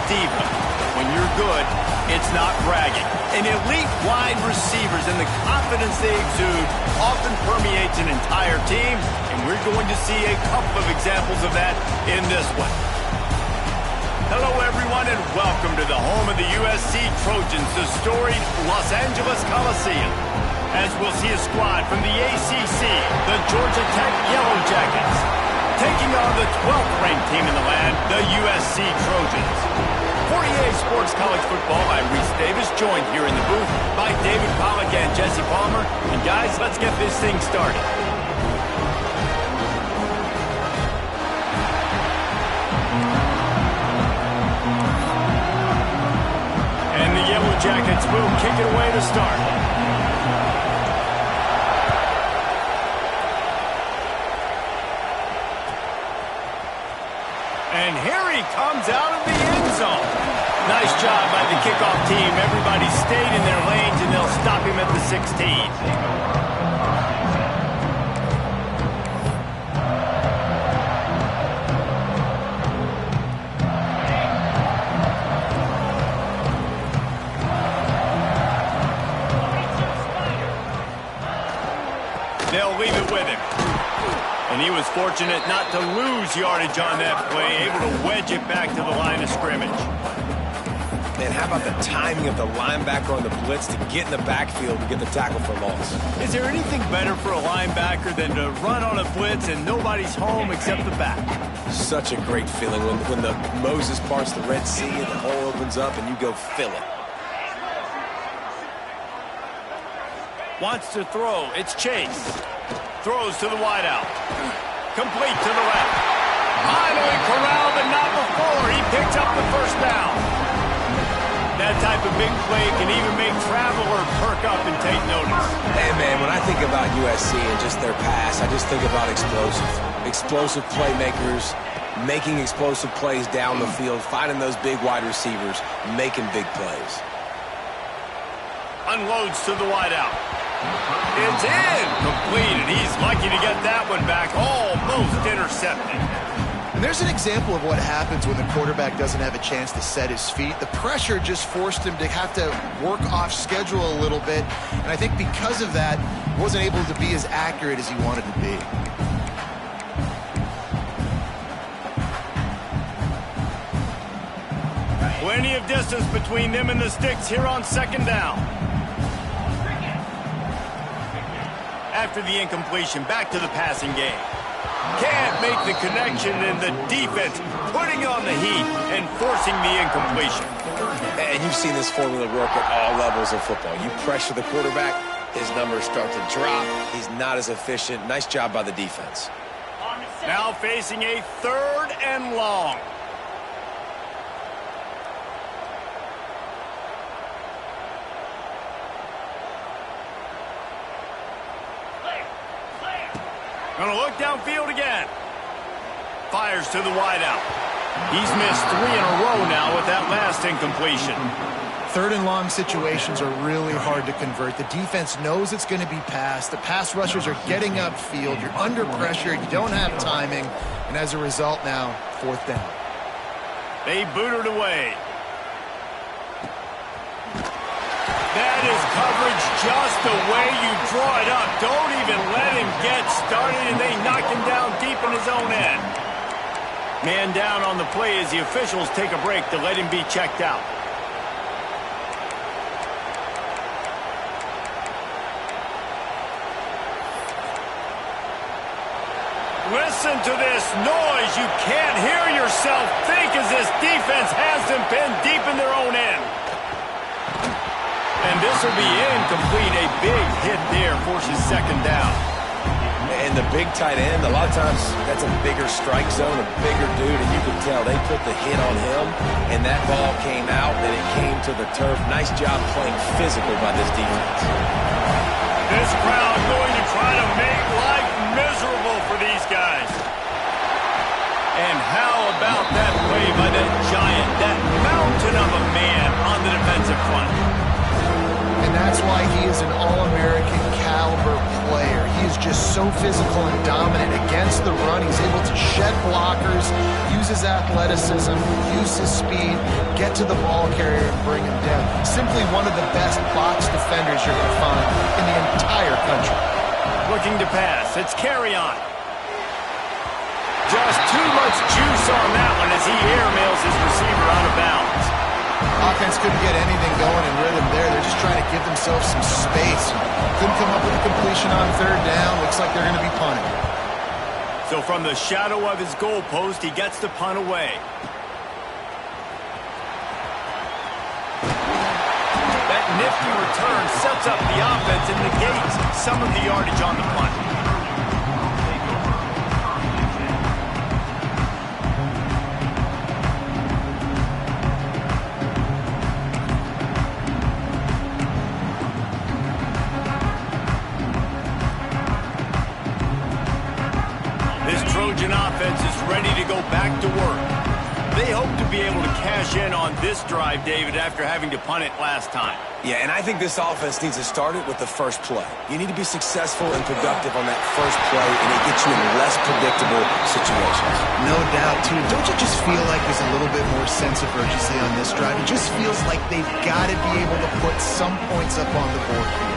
diva. When you're good, it's not bragging. And elite wide receivers and the confidence they exude often permeates an entire team, and we're going to see a couple of examples of that in this one. Hello, everyone, and welcome to the home of the USC Trojans, the storied Los Angeles Coliseum. As we'll see a squad from the ACC, the Georgia Tech Yellow Jackets, taking on the 12th-ranked team in the land, the USC Trojans. For EA Sports College Football, I'm Reese Davis, joined here in the booth by David Pollack and Jesse Palmer. And guys, let's get this thing started. And the Yellow Jackets will kick it away to start. And here he comes out of the end zone. Nice job by the kickoff team. Everybody stayed in their lanes, and they'll stop him at the 16. They'll leave it with him. And he was fortunate not to lose yardage on that play, able to wedge it back to the line of scrimmage. And how about the timing of the linebacker on the blitz to get in the backfield to get the tackle for loss? Is there anything better for a linebacker than to run on a blitz and nobody's home except the back? Such a great feeling when the Moses parts the Red Sea and the hole opens up and you go fill it. Wants to throw. It's Chase. Throws to the wideout. Complete to the left. Finally corralled, but not before. He picks up the first down. That type of big play can even make Traveler perk up and take notice. Hey, man, when I think about USC and just their pass, I just think about explosive. Explosive playmakers, making explosive plays down the field, finding those big wide receivers, making big plays. Unloads to the wideout. It's in. Completed. He's lucky to get that one back. Almost intercepted. And there's an example of what happens when the quarterback doesn't have a chance to set his feet. The pressure just forced him to have to work off schedule a little bit. And I think because of that, he wasn't able to be as accurate as he wanted to be. Plenty of distance between them and the sticks here on second down. After the incompletion, back to the passing game. Can't make the connection, and the defense putting on the heat and forcing the incompletion. And you've seen this formula work at all levels of football. You pressure the quarterback, his numbers start to drop. He's not as efficient. Nice job by the defense. Now facing a 3rd and long. Gonna look downfield again. Fires to the wideout. He's missed 3 in a row now with that last incompletion. 3rd and long situations are really hard to convert. The defense knows it's going to be passed. The pass rushers are getting upfield. You're under pressure. You don't have timing. And as a result now, 4th down. They boot it away. That is coverage just the way you draw it up. Don't even let him get started, and they knock him down deep in his own end. Man down on the play as the officials take a break to let him be checked out. Listen to this noise. You can't hear yourself think as this defense has them pinned deep in their own end. And this will be incomplete. A big hit there forces second down. And the big tight end, a lot of times that's a bigger strike zone, a bigger dude, and you can tell they put the hit on him, and that ball came out, and it came to the turf. Nice job playing physical by this defense. This crowd going to try to make life miserable for these guys. And how about that play by that giant, that mountain of a man on the defensive front? And that's why he is an All-American caliber player. He is just so physical and dominant against the run. He's able to shed blockers, use his athleticism, use his speed, get to the ball carrier and bring him down. Simply one of the best box defenders you're going to find in the entire country. Looking to pass. It's carry on. Just too much juice on that one as he airmails his receiver out of bounds. Offense couldn't get anything going in rhythm there. They're just trying to give themselves some space. Couldn't come up with a completion on third down. Looks like they're going to be punting. So from the shadow of his goalpost, he gets the punt away. That nifty return sets up the offense and negates some of the yardage on the punt. Trojan offense is ready to go back to work. They hope to be able to cash in on this drive, David, after having to punt it last time. Yeah, and I think this offense needs to start it with the first play. You need to be successful and productive on that first play, and it gets you in less predictable situations. No doubt, too. Don't you just feel like there's a little bit more sense of urgency on this drive? It just feels like they've got to be able to put some points up on the board here.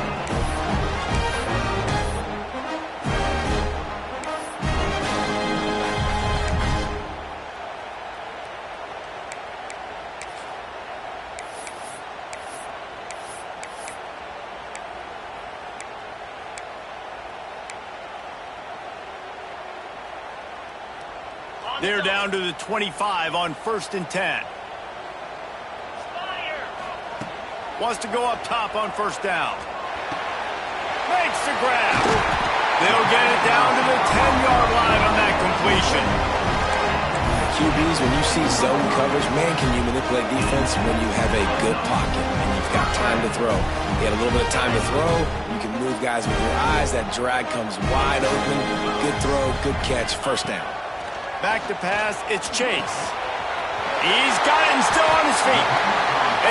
They're down to the 25 on 1st and 10. Wants to go up top on 1st down. Makes the grab. They'll get it down to the 10-yard line on that completion. QBs, when you see zone coverage, man, can you manipulate defense when you have a good pocket and you've got time to throw. You got a little bit of time to throw. You can move guys with your eyes. That drag comes wide open. Good throw, good catch, 1st down. Back to pass, it's Chase. He's got it and still on his feet.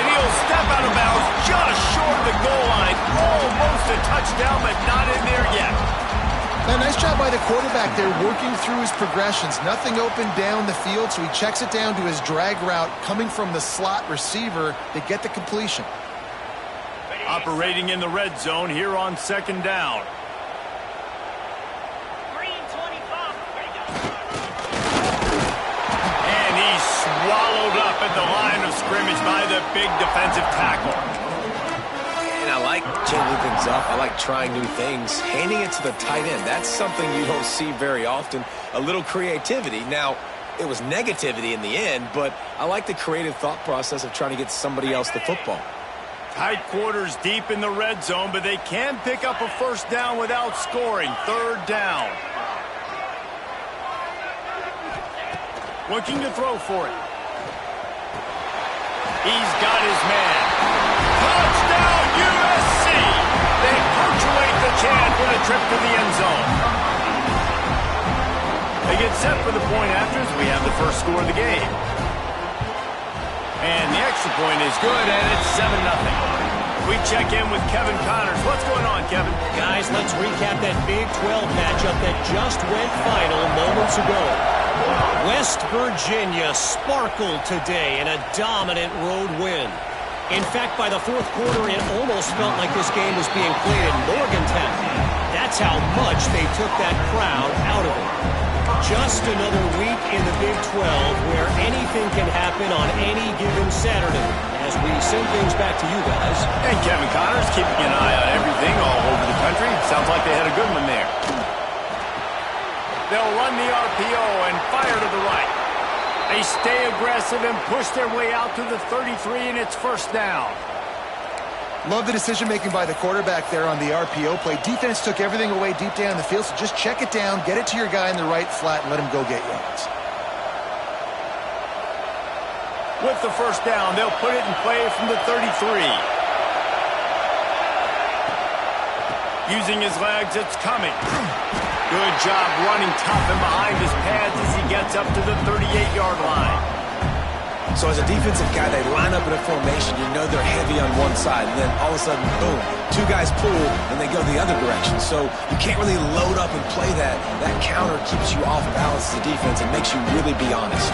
And he'll step out of bounds just short of the goal line. Almost a touchdown, but not in there yet. Now, nice job by the quarterback there working through his progressions. Nothing open down the field, so he checks it down to his drag route coming from the slot receiver to get the completion. Operating in the red zone here on 2nd down. Swallowed up at the line of scrimmage by the big defensive tackle. And I like changing things up. I like trying new things. Handing it to the tight end, that's something you don't see very often. A little creativity. Now, it was negativity in the end, but I like the creative thought process of trying to get somebody else the football. Tight quarters deep in the red zone, but they can pick up a 1st down without scoring. 3rd down. Looking to throw for it. He's got his man. Touchdown, USC! They punctuate the chant with a trip to the end zone. They get set for the point after as we have the first score of the game. And the extra point is good, and it's 7-0. We check in with Kevin Connors. What's going on, Kevin? Guys, let's recap that Big 12 matchup that just went final moments ago. West Virginia sparkled today in a dominant road win. In fact, by the 4th quarter, it almost felt like this game was being played in Morgantown. That's how much they took that crowd out of it. Just another week in the Big 12 where anything can happen on any given Saturday. As we send things back to you guys. And Kevin Connors keeping an eye on everything all over the country. Sounds like they had a good one there. They'll run the RPO and fire to the right. They stay aggressive and push their way out to the 33, and it's 1st down. Love the decision-making by the quarterback there on the RPO play. Defense took everything away deep down the field, so just check it down, get it to your guy in the right flat, and let him go get yards. With the 1st down, they'll put it in play from the 33. Using his legs, it's coming. Good job running tough and behind his pads as he gets up to the 38-yard line. So as a defensive guy, they line up in a formation. You know they're heavy on one one side, and then all of a sudden, boom, two guys pull, and they go the other direction. So you can't really load up and play that. That counter keeps you off balance as a defense and makes you really be honest.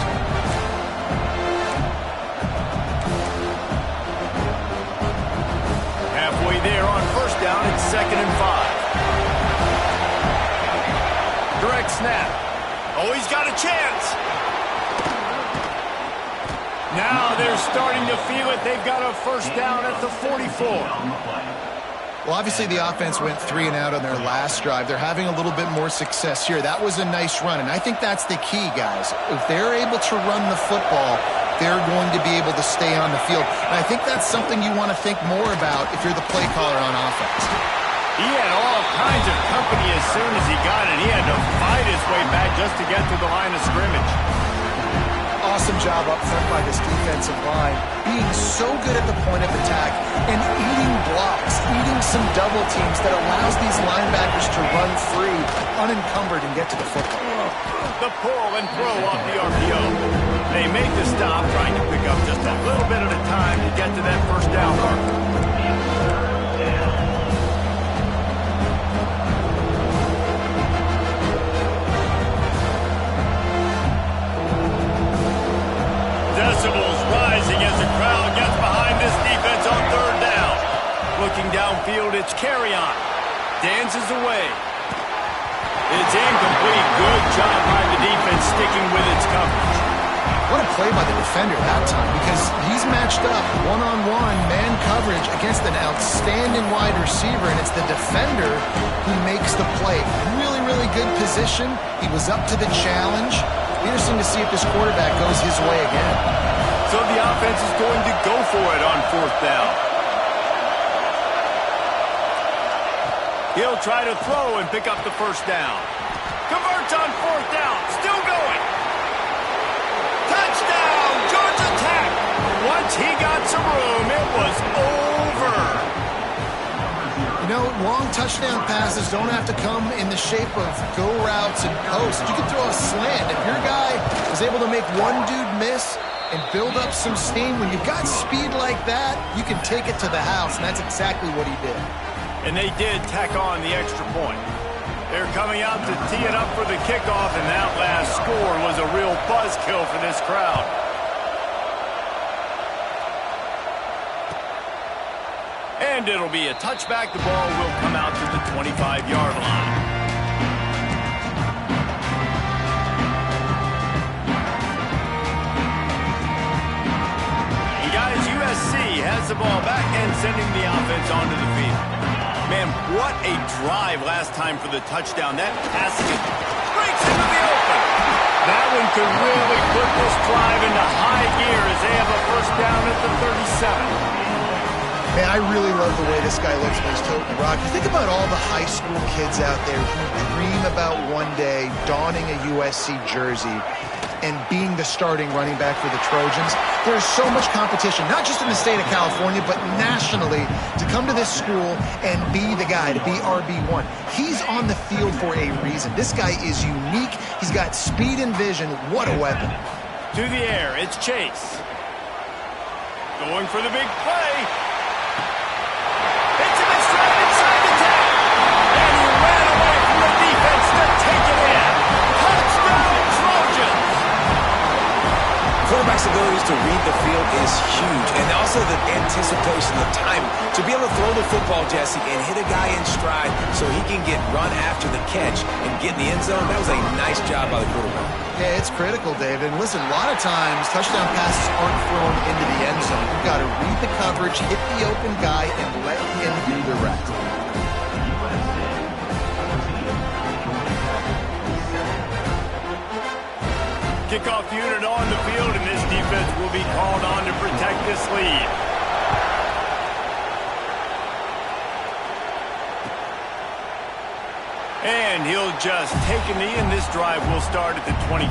Halfway there on first down, it's 2nd and 5. Direct snap. Oh, he's got a chance. Now they're starting to feel it. They've got a first down at the 44. Well, obviously the offense went 3 and out on their last drive. They're having a little bit more success here. That was a nice run, and I think that's the key, guys. If they're able to run the football, they're going to be able to stay on the field. And I think that's something you want to think more about if you're the play caller on offense. He had all kinds of company as soon as he got it. He had to fight his way back just to get to the line of scrimmage. Awesome job up front by this defensive line, being so good at the point of attack and eating blocks, eating some double teams that allows these linebackers to run free, unencumbered, and get to the football. The pull and throw off the RPO. They make the stop, trying to pick up just a little bit at a time to get to that first down marker. Decibels rising as the crowd gets behind this defense on 3rd down. Looking downfield, it's Carrion. Dances away. It's incomplete. Good job by the defense sticking with its coverage. What a play by the defender that time, because he's matched up one-on-one man coverage against an outstanding wide receiver, and it's the defender who makes the play. Really, really good position. He was up to the challenge. Interesting to see if this quarterback goes his way again. So the offense is going to go for it on 4th down. He'll try to throw and pick up the first down. Converts on 4th down. Still going. Touchdown, Georgia Tech. Once he got some room, it was over. You know, long touchdown passes don't have to come in the shape of go routes and posts. You can throw a slant. If your guy is able to make one dude miss and build up some steam, when you've got speed like that, you can take it to the house, and that's exactly what he did. And they did tack on the extra point. They're coming out to tee it up for the kickoff, and that last score was a real buzzkill for this crowd. And it'll be a touchback. The ball will come out to the 25-yard line. And guys, USC has the ball back and sending the offense onto the field. Man, what a drive last time for the touchdown. That passing it breaks into the open. That one could really put this drive into high gear as they have a first down at the 37. Man, I really love the way this guy looks when he's toting the rock. You think about all the high school kids out there who dream about one day donning a USC jersey and being the starting running back for the Trojans. There's so much competition, not just in the state of California, but nationally, to come to this school and be the guy, to be RB1. He's on the field for a reason. This guy is unique. He's got speed and vision. What a weapon. To the air, it's Chase. Going for the big play. It's him inside the 10. And he ran away from the defense to take it in. Touchdown, Trojans. Quarterback's abilities to read the field is huge, and also the anticipation, the timing. To be able to throw the football, Jesse, and hit a guy in stride so he can get run after the catch and get in the end zone, that was a nice job by the quarterback. Yeah, it's critical, David. And listen, a lot of times touchdown passes aren't thrown into the end zone. You've got to read the coverage, hit the open guy, and let him do the rest. Kickoff unit on the field, and this defense will be called on to protect this lead. And he'll just take a knee, and this drive will start at the 25.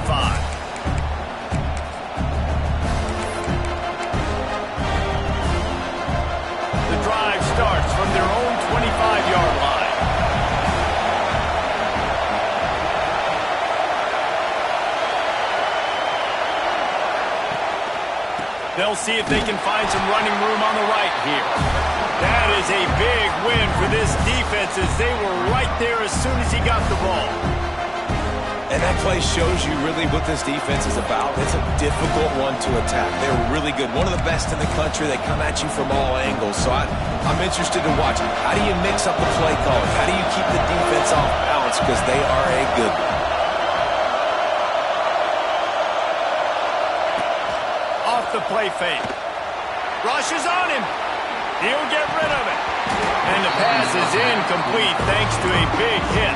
The drive starts from their own 25-yard line. They'll see if they can find some running room on the right here. That is a big win for this defense as they were right there as soon as he got the ball. And that play shows you really what this defense is about. It's a difficult one to attack. They're really good. One of the best in the country. They come at you from all angles. So I'm interested to watch. How do you mix up the play calling? How do you keep the defense off balance? Because they are a good one. Off the play fake. Rushes on him. He'll get rid of it. And the pass is incomplete thanks to a big hit.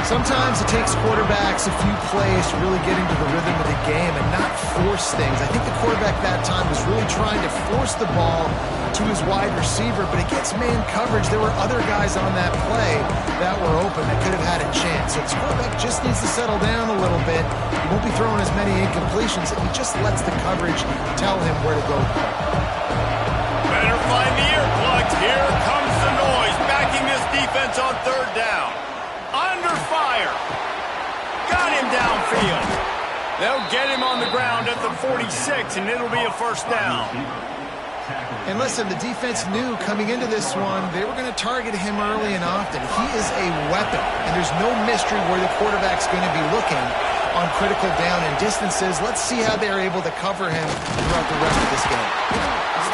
Sometimes it takes quarterbacks a few plays to really get into the rhythm of the game and not force things. I think the quarterback that time was really trying to force the ball to his wide receiver, but against man coverage, there were other guys on that play that were open that could have had a chance. So this quarterback just needs to settle down a little bit. He won't be throwing as many incompletions, and he just lets the coverage tell him where to go. Better find the earplugs. Here comes the noise, backing this defense on third down. Under fire. Got him downfield. They'll get him on the ground at the 46, and it'll be a first down. And listen, the defense knew coming into this one, they were going to target him early and often. He is a weapon, and there's no mystery where the quarterback's going to be looking on critical down and distances. Let's see how they're able to cover him throughout the rest of this game.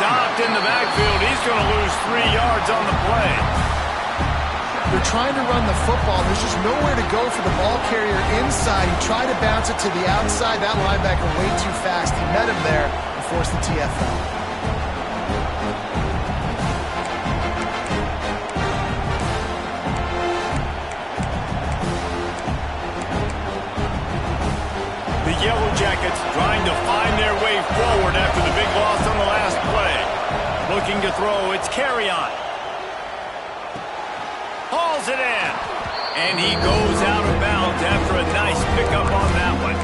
Stopped in the backfield. He's going to lose 3 yards on the play. They're trying to run the football. There's just nowhere to go for the ball carrier inside. He tried to bounce it to the outside. That linebacker way too fast. He met him there and forced the TFL. The Yellow Jackets trying to find their way forward after the big loss on the last play. Looking to throw. It's Carry-On. Hauls it in. And he goes out of bounds after a nice pickup on that one.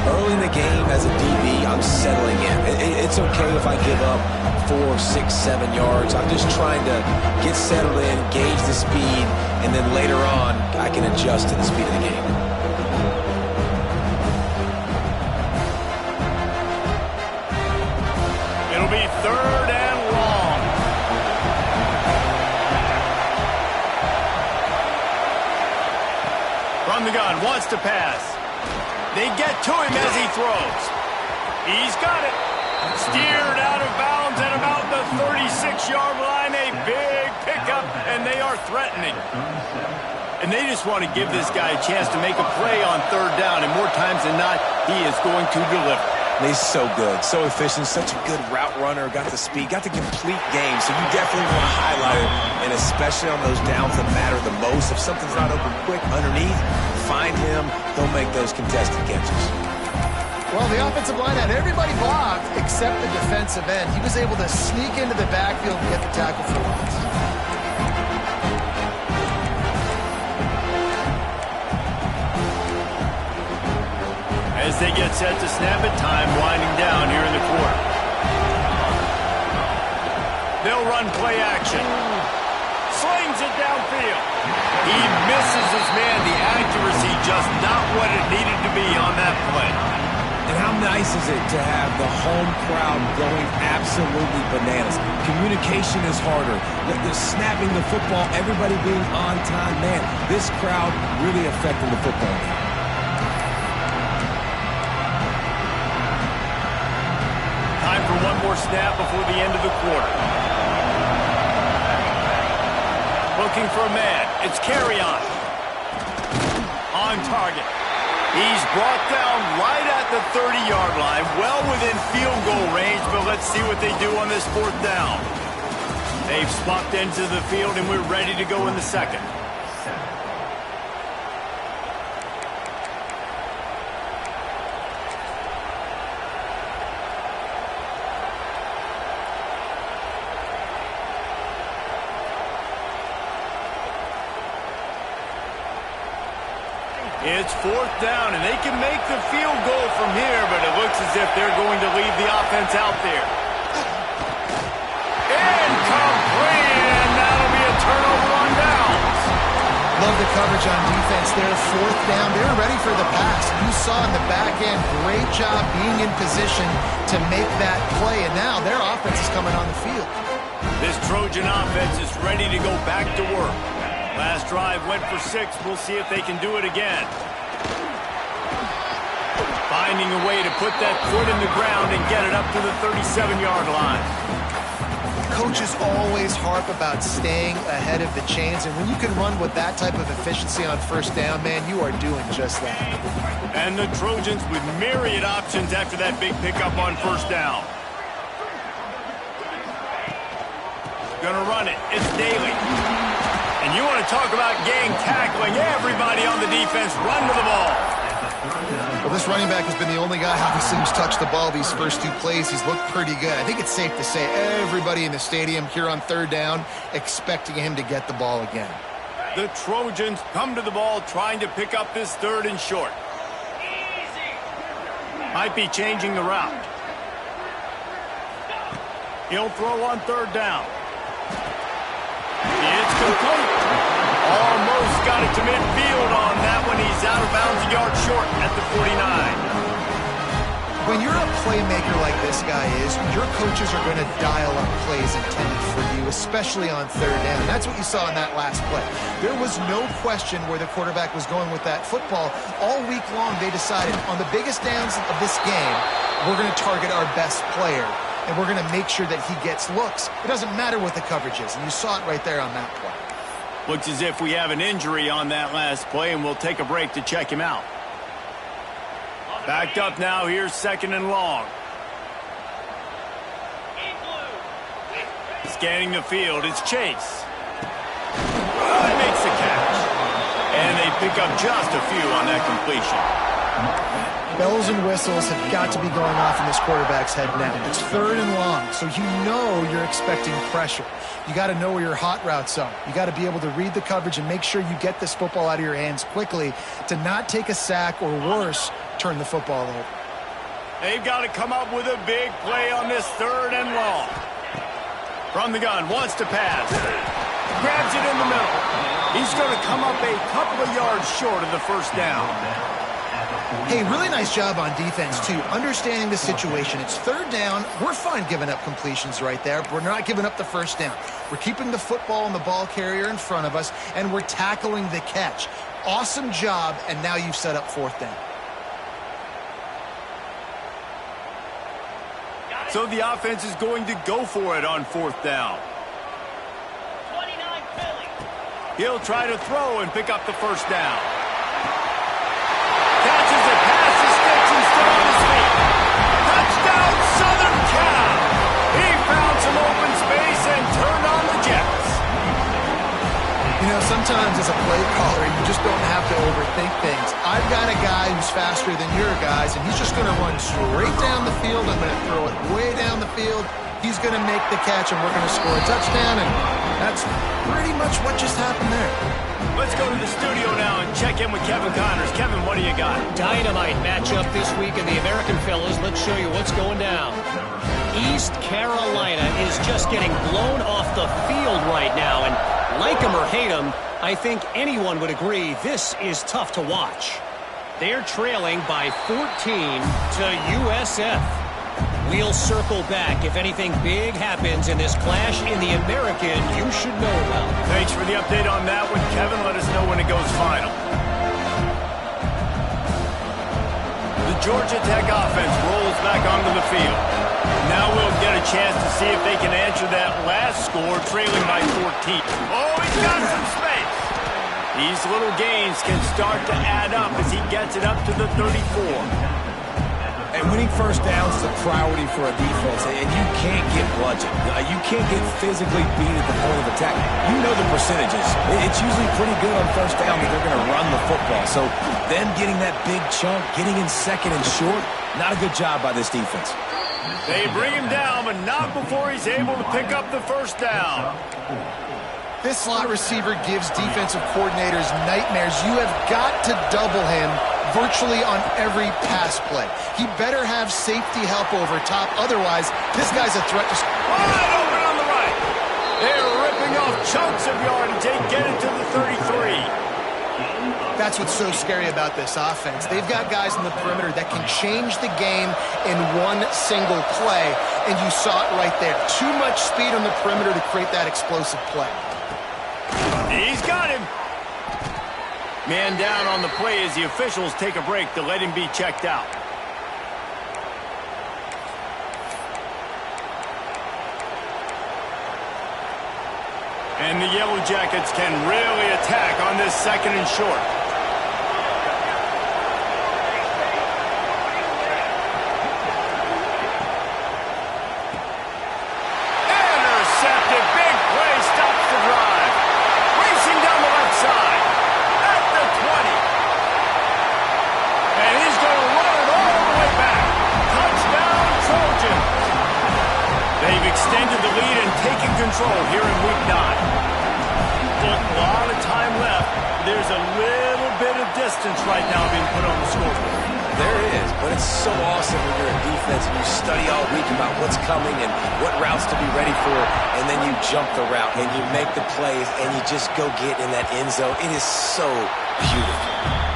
Early in the game as a DB, I'm settling in. It's okay if I give up 4, 6, 7 yards. I'm just trying to get settled in, gauge the speed, and then later on, I can adjust to the speed of the game. It'll be third and long. From the gun, wants to pass. They get to him as he throws. He's got it. Steered out of bounds at about the 36-yard line. A big pickup, and they are threatening. And they just want to give this guy a chance to make a play on third down, and more times than not, he is going to deliver. He's so good, so efficient, such a good route runner, got the speed, got the complete game, so you definitely want to highlight it, and especially on those downs that matter the most. If something's not open quick underneath, find him, he'll make those contested catches. Well, the offensive line had everybody blocked except the defensive end. He was able to sneak into the backfield and get the tackle for loss. As they get set to snap it, time winding down here in the quarter. They'll run play action. Slings it downfield. He misses his man. The accuracy just not what it needed to be on that play. And how nice is it to have the home crowd going absolutely bananas? Communication is harder. The snapping the football, everybody being on time. Man, this crowd really affecting the football game. Time for one more snap before the end of the quarter. Looking for a man. It's Carry-On. On target. He's brought down right at the 30-yard line, well within field goal range, but let's see what they do on this fourth down. They've swapped into the field, and we're ready to go in the second. It's fourth down, and they can make the field goal from here, but it looks as if they're going to leave the offense out there. Incomplete, and that'll be a turnover on downs. Love the coverage on defense there. Fourth down. They were ready for the pass. You saw in the back end, great job being in position to make that play. And now their offense is coming on the field. This Trojan offense is ready to go back to work. Last drive went for 6. We'll see if they can do it again. Finding a way to put that foot in the ground and get it up to the 37-yard line. Coaches always harp about staying ahead of the chains, and when you can run with that type of efficiency on first down, man, you are doing just that. And the Trojans with myriad options after that big pickup on first down. Gonna run it. It's Daly. And you want to talk about gang tackling. Everybody on the defense run to the ball. Well, this running back has been the only guy obviously who's touched the ball these first 2 plays. He's looked pretty good. I think it's safe to say everybody in the stadium here on third down expecting him to get the ball again. The Trojans come to the ball trying to pick up this 3rd and short. Might be changing the route. He'll throw on 3rd down. It's complete. Almost got it to midfield on that one. He's out of bounds a yard short at the 49. When you're a playmaker like this guy is, your coaches are going to dial up plays intended for you, especially on 3rd down. That's what you saw in that last play. There was no question where the quarterback was going with that football. All week long, they decided on the biggest downs of this game, we're going to target our best player, and we're going to make sure that he gets looks. It doesn't matter what the coverage is, and you saw it right there on that play. Looks as if we have an injury on that last play, and we'll take a break to check him out. Backed up now. Here's 2nd and long. Scanning the field. It's Chase. He makes the catch. And they pick up just a few on that completion. Bells and whistles have got to be going off in this quarterback's head now. It's 3rd and long, so you know you're expecting pressure. You got to know where your hot routes are. You got to be able to read the coverage and make sure you get this football out of your hands quickly to not take a sack or worse, turn the football over. They've got to come up with a big play on this 3rd and long. From the gun, wants to pass. Grabs it in the middle. He's going to come up a couple of yards short of the 1st down. Hey, really nice job on defense, too. Understanding the situation. It's 3rd down. We're fine giving up completions right there. We're not giving up the 1st down. We're keeping the football and the ball carrier in front of us, and we're tackling the catch. Awesome job, and now you've set up 4th down. So the offense is going to go for it on 4th down. 29 Philly. He'll try to throw and pick up the 1st down. Catches it, passes, sticks, and still on his feet. Touchdown, Southern Cal. He found some open space and turned on the Jets. You know, sometimes as a play caller, you just don't have to overthink things. I've got a guy who's faster than your guys, and he's just going to run straight down the field. I'm going to throw it way down the field. He's going to make the catch, and we're going to score a touchdown, and that's pretty much what just happened there. Let's go to the studio now and check in with Kevin Connors. Kevin, what do you got? Dynamite matchup this week in the American fellas. Let's show you what's going down. East Carolina is just getting blown off the field right now, and like him or hate him, I think anyone would agree this is tough to watch. They're trailing by 14 to USF. We'll circle back if anything big happens in this clash in the American you should know about. Thanks for the update on that one, Kevin. Let us know when it goes final. The Georgia Tech offense rolls back onto the field. Now we'll get a chance to see if they can answer that last score, trailing by 14. Oh, he's got some space. These little gains can start to add up as he gets it up to the 34. And winning 1st downs is a priority for a defense, and you can't get bludgeoned. You can't get physically beat at the point of attack. You know the percentages. It's usually pretty good on 1st down that they're going to run the football. So them getting that big chunk, getting in 2nd and short, not a good job by this defense. They bring him down, but not before he's able to pick up the 1st down. This slot receiver gives defensive coordinators nightmares. You have got to double him virtually on every pass play. He better have safety help over top. Otherwise, this guy's a threat to score. Wide open on the right. They're ripping off chunks of yardage. They get it to the 33. That's what's so scary about this offense. They've got guys in the perimeter that can change the game in one single play, and you saw it right there. Too much speed on the perimeter to create that explosive play. He's got him. Man down on the play as the officials take a break to let him be checked out. And the Yellow Jackets can really attack on this second and short. Intercepted. Big play. Stops the drive. Racing down the left side. At the 20. And he's going to run it all the way back. Touchdown, Trojan. They've extended the lead and taken control here in Week 9. Look, a lot of time left. There's a little bit of distance right now being put on the scoreboard. There is, but it's so awesome when you're in defense and you study all week about what's coming and what routes to be ready for, and then you jump the route and you make the plays and you just go get in that end zone. It is so beautiful.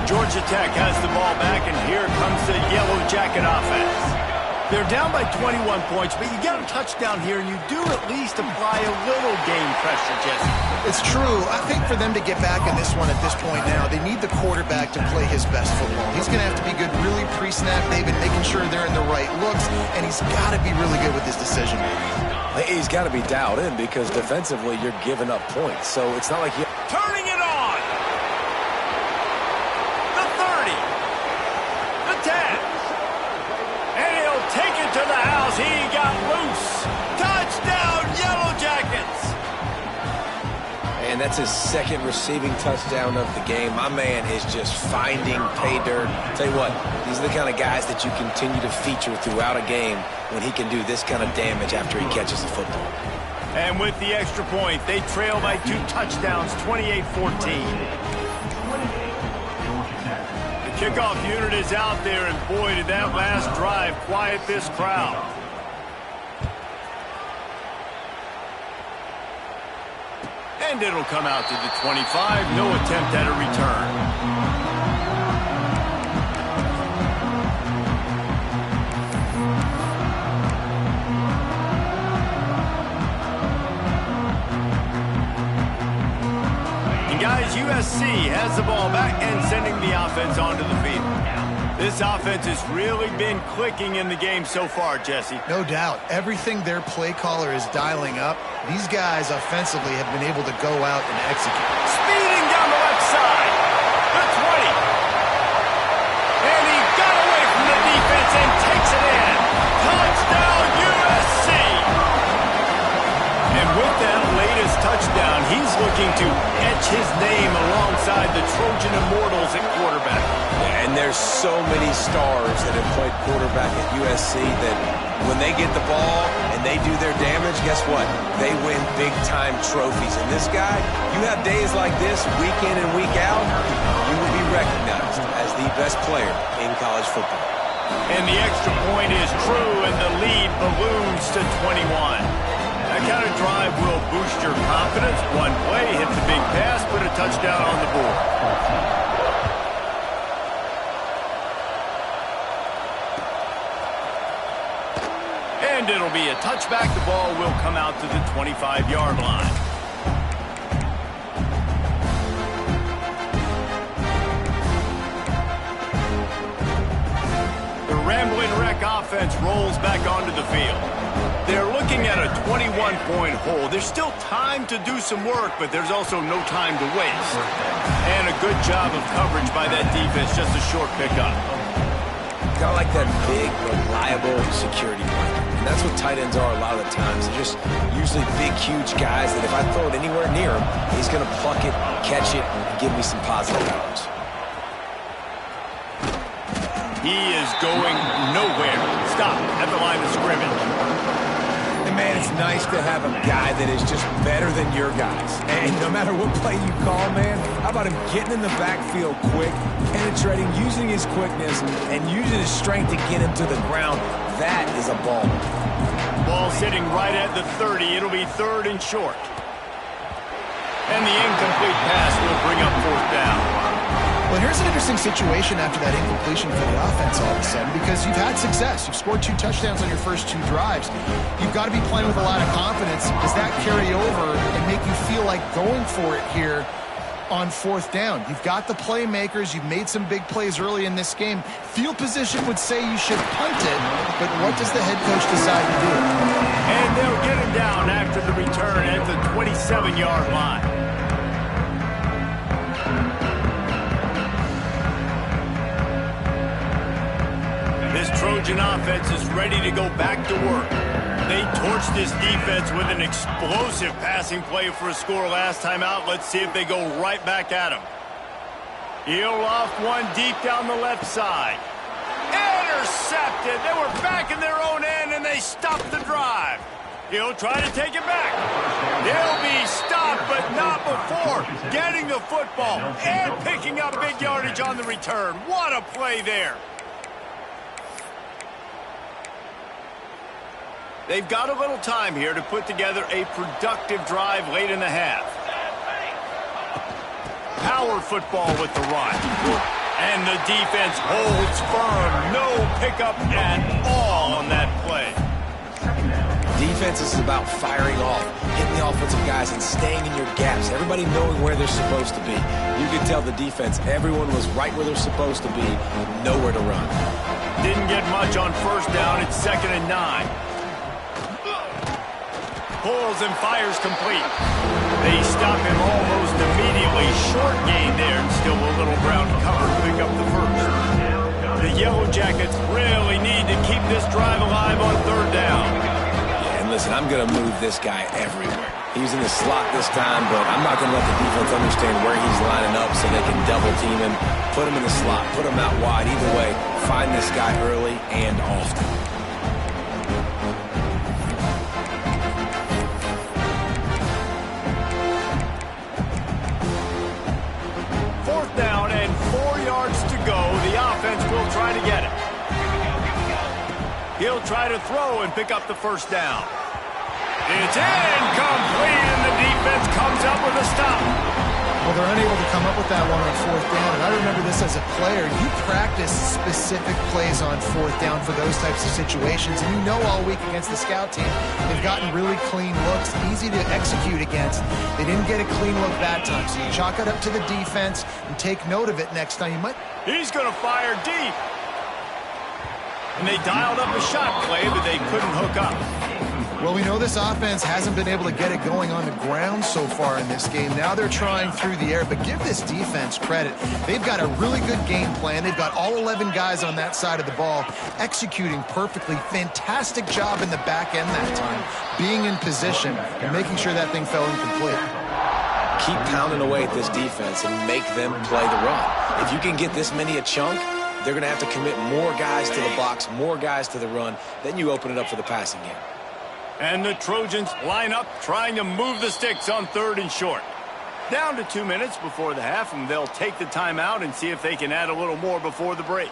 Georgia Tech has the ball back, and here comes the Yellow Jacket offense. They're down by 21 points, but you got a touchdown here, and you do at least apply a little game pressure, Jesse. It's true. I think for them to get back in this one at this point now, they need the quarterback to play his best football. He's going to have to be good really pre-snap. They've been making sure they're in the right looks, and he's got to be really good with his decision making. He's got to be dialed in because defensively you're giving up points, so it's not like you... Turning it on! The 30! The 10! And he'll take it to the house. He got loose. Touchdown, Yellow Jackets! And that's his second receiving touchdown of the game. My man is just finding pay dirt. Tell you what, these are the kind of guys that you continue to feature throughout a game when he can do this kind of damage after he catches the football. And with the extra point, they trail by 2 touchdowns, 28-14. The kickoff unit is out there, and boy, did that last drive quiet this crowd. And it'll come out to the 25. No attempt at a return. And guys, USC has the ball back and sending the offense onto the field. This offense has really been clicking in the game so far, Jesse. No doubt. Everything their play caller is dialing up, these guys offensively have been able to go out and execute. Speeding down the left side. The 20. And he got away from the defense and takes it in. Touchdown, USC. And with that latest touchdown, he's looking to etch his name alongside the Trojan Immortals at quarterback. And there's so many stars that have played quarterback at USC that when they get the ball and they do their damage, guess what? They win big-time trophies. And this guy, you have days like this, week in and week out, you will be recognized as the best player in college football. And the extra point is true, and the lead balloons to 21. That kind of drive will boost your confidence. One play, hit the big pass, put a touchdown on the board. And it'll be a touchback. The ball will come out to the 25-yard line. The Ramblin' Wreck offense rolls back onto the field. They're looking at a 21-point hole. There's still time to do some work, but there's also no time to waste. And a good job of coverage by that defense, just a short pickup. Got like that big, reliable security blanket. And that's what tight ends are a lot of the times. They're just usually big, huge guys that if I throw it anywhere near him, he's going to pluck it, catch it, and give me some positive yards. He is going nowhere. Stop at the line of scrimmage. And man, it's nice to have a guy that is just better than your guys. And no matter what play you call, man, how about him getting in the backfield quick, penetrating, using his quickness, and using his strength to get him to the ground. That is a ball. Ball sitting right at the 30. It'll be 3rd and short. And the incomplete pass will bring up 4th down. Well, here's an interesting situation after that incompletion for the offense all of a sudden, because you've had success. You've scored 2 touchdowns on your first 2 drives. You've got to be playing with a lot of confidence. Does that carry over and make you feel like going for it here on 4th down? You've got the playmakers. You've made some big plays early in this game. Field position would say you should punt it, but what does the head coach decide to do? And they'll get him down after the return at the 27-yard line. This Trojan offense is ready to go back to work. They torched this defense with an explosive passing play for a score last time out. Let's see if they go right back at him. He'll off one deep down the left side. Intercepted. They were back in their own end, and they stopped the drive. He'll try to take it back. They'll be stopped, but not before getting the football and picking up big yardage on the return. What a play there. They've got a little time here to put together a productive drive late in the half. Power football with the run. And the defense holds firm. No pickup at all on that play. Defense is about firing off, hitting the offensive guys, and staying in your gaps. Everybody knowing where they're supposed to be. You can tell the defense, everyone was right where they're supposed to be, nowhere to run. Didn't get much on 1st down. It's 2nd and 9. Pulls and fires complete. They stop him almost immediately. Short gain there, and still a little ground cover to pick up the 1st. The Yellow Jackets really need to keep this drive alive on 3rd down. Yeah, and listen, I'm going to move this guy everywhere. He's in the slot this time, but I'm not going to let the defense understand where he's lining up so they can double team him, put him in the slot, put him out wide. Either way, find this guy early and often. Down and 4 yards to go. The offense will try to get it. He'll try to throw and pick up the 1st down. It's incomplete, and the defense comes up with a stop. Well, they're unable to come up with that one on 4th down, and I remember this as a player. You practice specific plays on 4th down for those types of situations, and you know all week against the scout team, they've gotten really clean looks, easy to execute against. They didn't get a clean look that time, so you chalk it up to the defense and take note of it next time. He's going to fire deep. And they dialed up a shot play, but they couldn't hook up. Well, we know this offense hasn't been able to get it going on the ground so far in this game. Now they're trying through the air, but give this defense credit. They've got a really good game plan. They've got all 11 guys on that side of the ball executing perfectly. Fantastic job in the back end that time, being in position and making sure that thing fell incomplete. Keep pounding away at this defense and make them play the run. If you can get this many a chunk, they're going to have to commit more guys to the box, more guys to the run. Then you open it up for the passing game. And the Trojans line up, trying to move the sticks on 3rd and short. Down to 2 minutes before the half, and they'll take the timeout and see if they can add a little more before the break.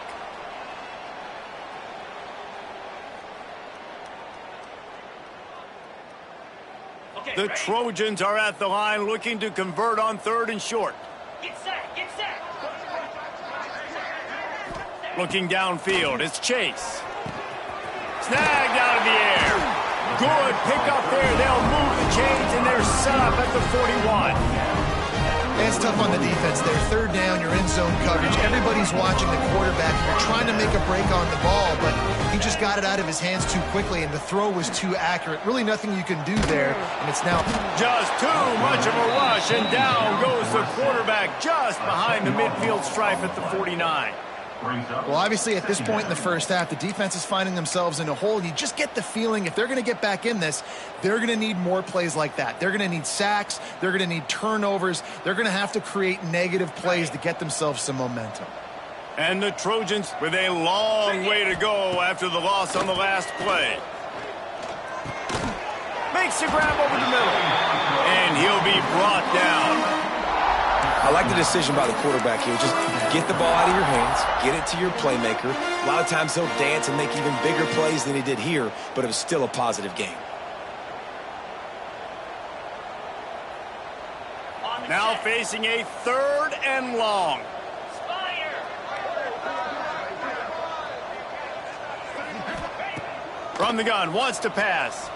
The Trojans are at the line looking to convert on 3rd and short. Get set, get set. Looking downfield, it's Chase. Snagged out of the air. Good pickup there. They'll move the chains, and they're set up at the 41. And it's tough on the defense there. 3rd down, you're in zone coverage. Everybody's watching the quarterback. You're trying to make a break on the ball, but he just got it out of his hands too quickly, and the throw was too accurate. Really nothing you can do there, and it's now just too much of a rush, and down goes the quarterback just behind the midfield stripe at the 49. Well, obviously, at this point in the first half, the defense is finding themselves in a hole. You just get the feeling if they're going to get back in this, they're going to need more plays like that. They're going to need sacks. They're going to need turnovers. They're going to have to create negative plays to get themselves some momentum. And the Trojans with a long way to go after the loss on the last play. Makes the grab over the middle. And he'll be brought down. I like the decision by the quarterback here. Just get the ball out of your hands, get it to your playmaker. A lot of times he'll dance and make even bigger plays than he did here, but it was still a positive game. Now facing a 3rd and long. From the gun, wants to pass.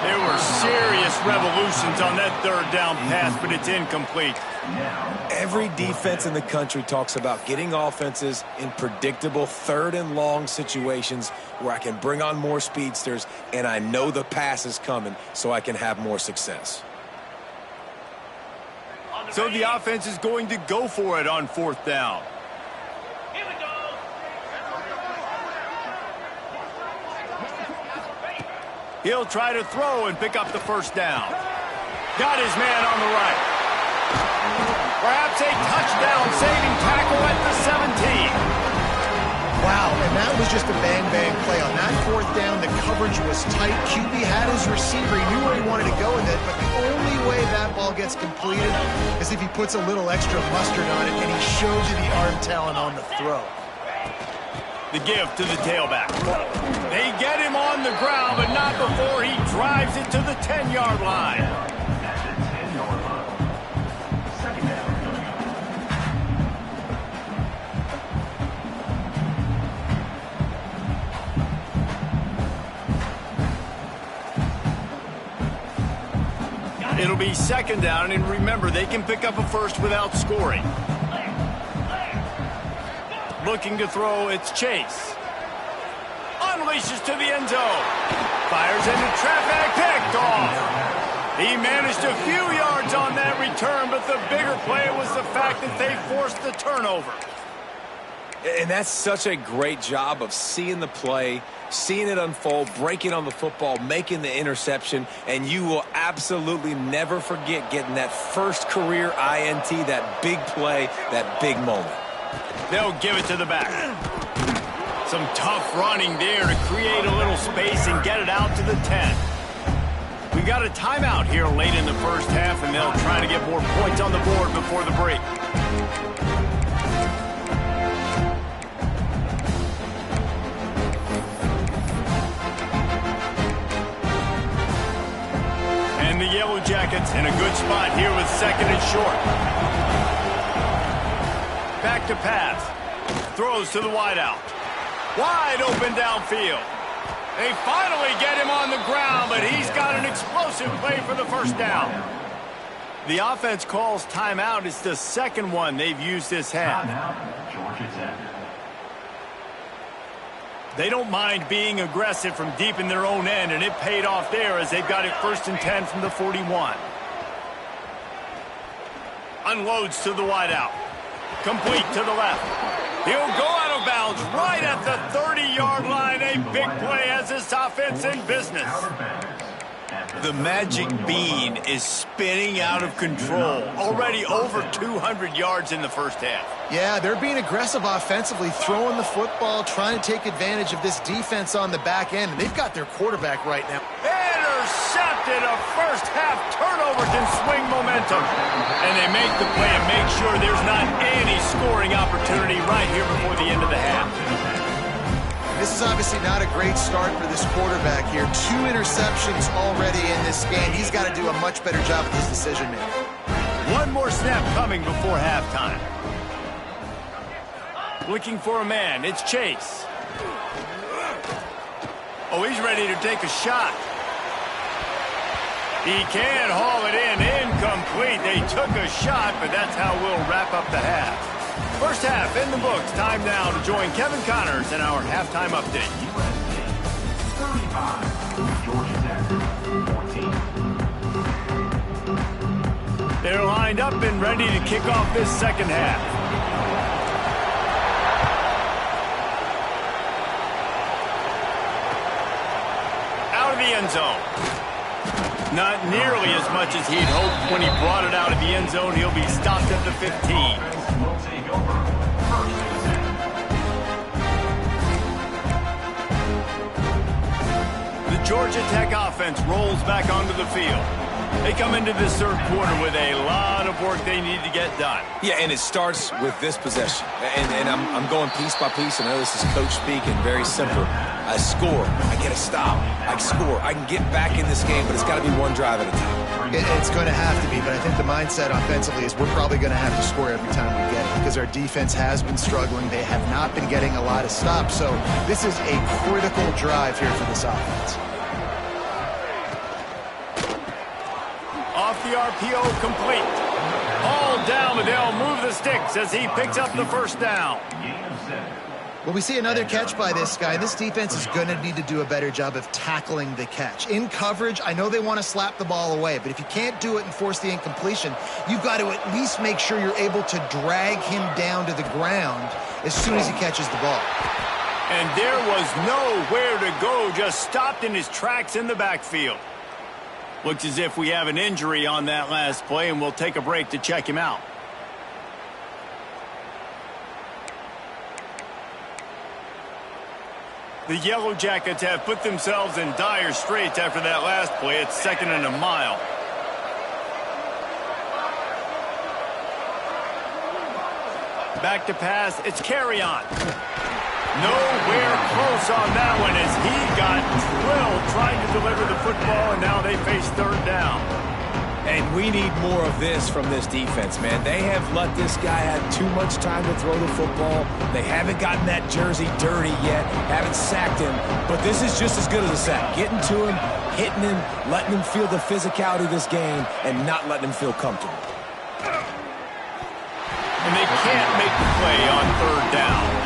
There were serious revolutions on that 3rd down pass, but it's incomplete. Every defense in the country talks about getting offenses in predictable 3rd and long situations where I can bring on more speedsters and I know the pass is coming so I can have more success. So the offense is going to go for it on 4th down. Here we go. He'll try to throw and pick up the 1st down. Got his man on the right. Perhaps a touchdown-saving tackle at the 17. Wow, and that was just a bang-bang play. On that 4th down, the coverage was tight. QB had his receiver. He knew where he wanted to go with it, but the only way that ball gets completed is if he puts a little extra mustard on it, and he shows you the arm talent on the throw. The give to the tailback. They get him on the ground, but not before he drives it to the 10-yard line. It'll be 2nd down, and remember, they can pick up a 1st without scoring. Looking to throw, it's Chase. Unleashes to the end zone. Fires into traffic, picked off. He managed a few yards on that return, but the bigger play was the fact that they forced the turnover. And that's such a great job of seeing the play, seeing it unfold, breaking on the football, making the interception, and you will absolutely never forget getting that first career INT, that big play, that big moment. They'll give it to the back. Some tough running there to create a little space and get it out to the 10. We got a timeout here late in the 1st half, and they'll try to get more points on the board before the break. And the Yellow Jackets in a good spot here with 2nd and short. Back to pass. Throws to the wideout. Wide open downfield. They finally get him on the ground, but he's got an explosive play for the 1st down. The offense calls timeout. It's the 2nd one they've used this half. They don't mind being aggressive from deep in their own end, and it paid off there as they've got it 1st and 10 from the 41. Unloads to the wideout. Complete to the left. He'll go out of bounds right at the 30-yard line. A big play as this offense in business. The magic bean is spinning out of control. Already over 200 yards in the 1st half. Yeah, they're being aggressive offensively, throwing the football, trying to take advantage of this defense on the back end. And they've got their quarterback right now. Intercepted. A 1st half turnover can swing momentum. And they make the play and make sure there's not any scoring opportunity right here before the end of the half. This is obviously not a great start for this quarterback here. 2 interceptions already in this game. He's got to do a much better job with his decision-making. One more snap coming before halftime. Looking for a man. It's Chase. Oh, he's ready to take a shot. He can't haul it in. Incomplete. They took a shot, but that's how we'll wrap up the half. 1st half in the books. Time now to join Kevin Connors in our halftime update. They're lined up and ready to kick off this 2nd half. Out of the end zone. Not nearly as much as he'd hoped when he brought it out of the end zone. He'll be stopped at the 15. Georgia Tech offense rolls back onto the field. They come into this third quarter with a lot of work they need to get done. Yeah, and it starts with this possession. And I'm going piece by piece. I know this is coach speak and very simple. I score. I get a stop. I score. I can get back in this game, but it's got to be one drive at a time. It's going to have to be, but I think the mindset offensively is we're probably going to have to score every time we get it because our defense has been struggling. They have not been getting a lot of stops, so this is a critical drive here for this offense. Off the RPO, complete. All down, but they'll move the sticks as he picks up the first down. Well, we see another catch by this guy. This defense is going to need to do a better job of tackling the catch. In coverage, I know they want to slap the ball away, but if you can't do it and force the incompletion, you've got to at least make sure you're able to drag him down to the ground as soon as he catches the ball. And there was nowhere to go, just stopped in his tracks in the backfield. Looks as if we have an injury on that last play, and we'll take a break to check him out. The Yellow Jackets have put themselves in dire straits after that last play. It's 2nd and a mile. Back to pass. It's carry on. Nowhere close on that one as he got drilled trying to deliver the football, and now they face 3rd down. And we need more of this from this defense, man. They have let this guy have too much time to throw the football. They haven't gotten that jersey dirty yet, haven't sacked him. But this is just as good as a sack. Getting to him, hitting him, letting him feel the physicality of this game, and not letting him feel comfortable. And they can't make the play on 3rd down.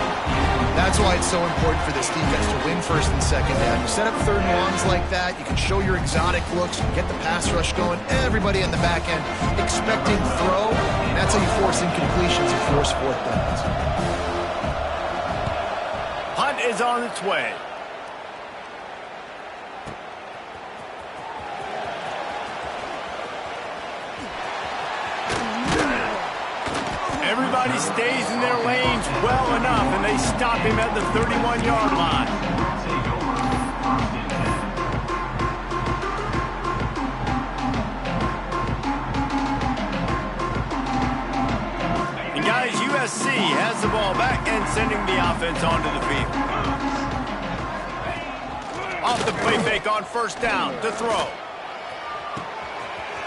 That's why it's so important for this defense to win 1st and 2nd down. You set up 3rd and longs like that, you can show your exotic looks, you can get the pass rush going, everybody in the back end expecting throw, and that's how you force incompletions and force 4th downs. Punt is on its way. Everybody stays in their lanes well enough, and they stop him at the 31-yard line. And guys, USC has the ball back and sending the offense onto the field. Off the play fake on 1st down to throw.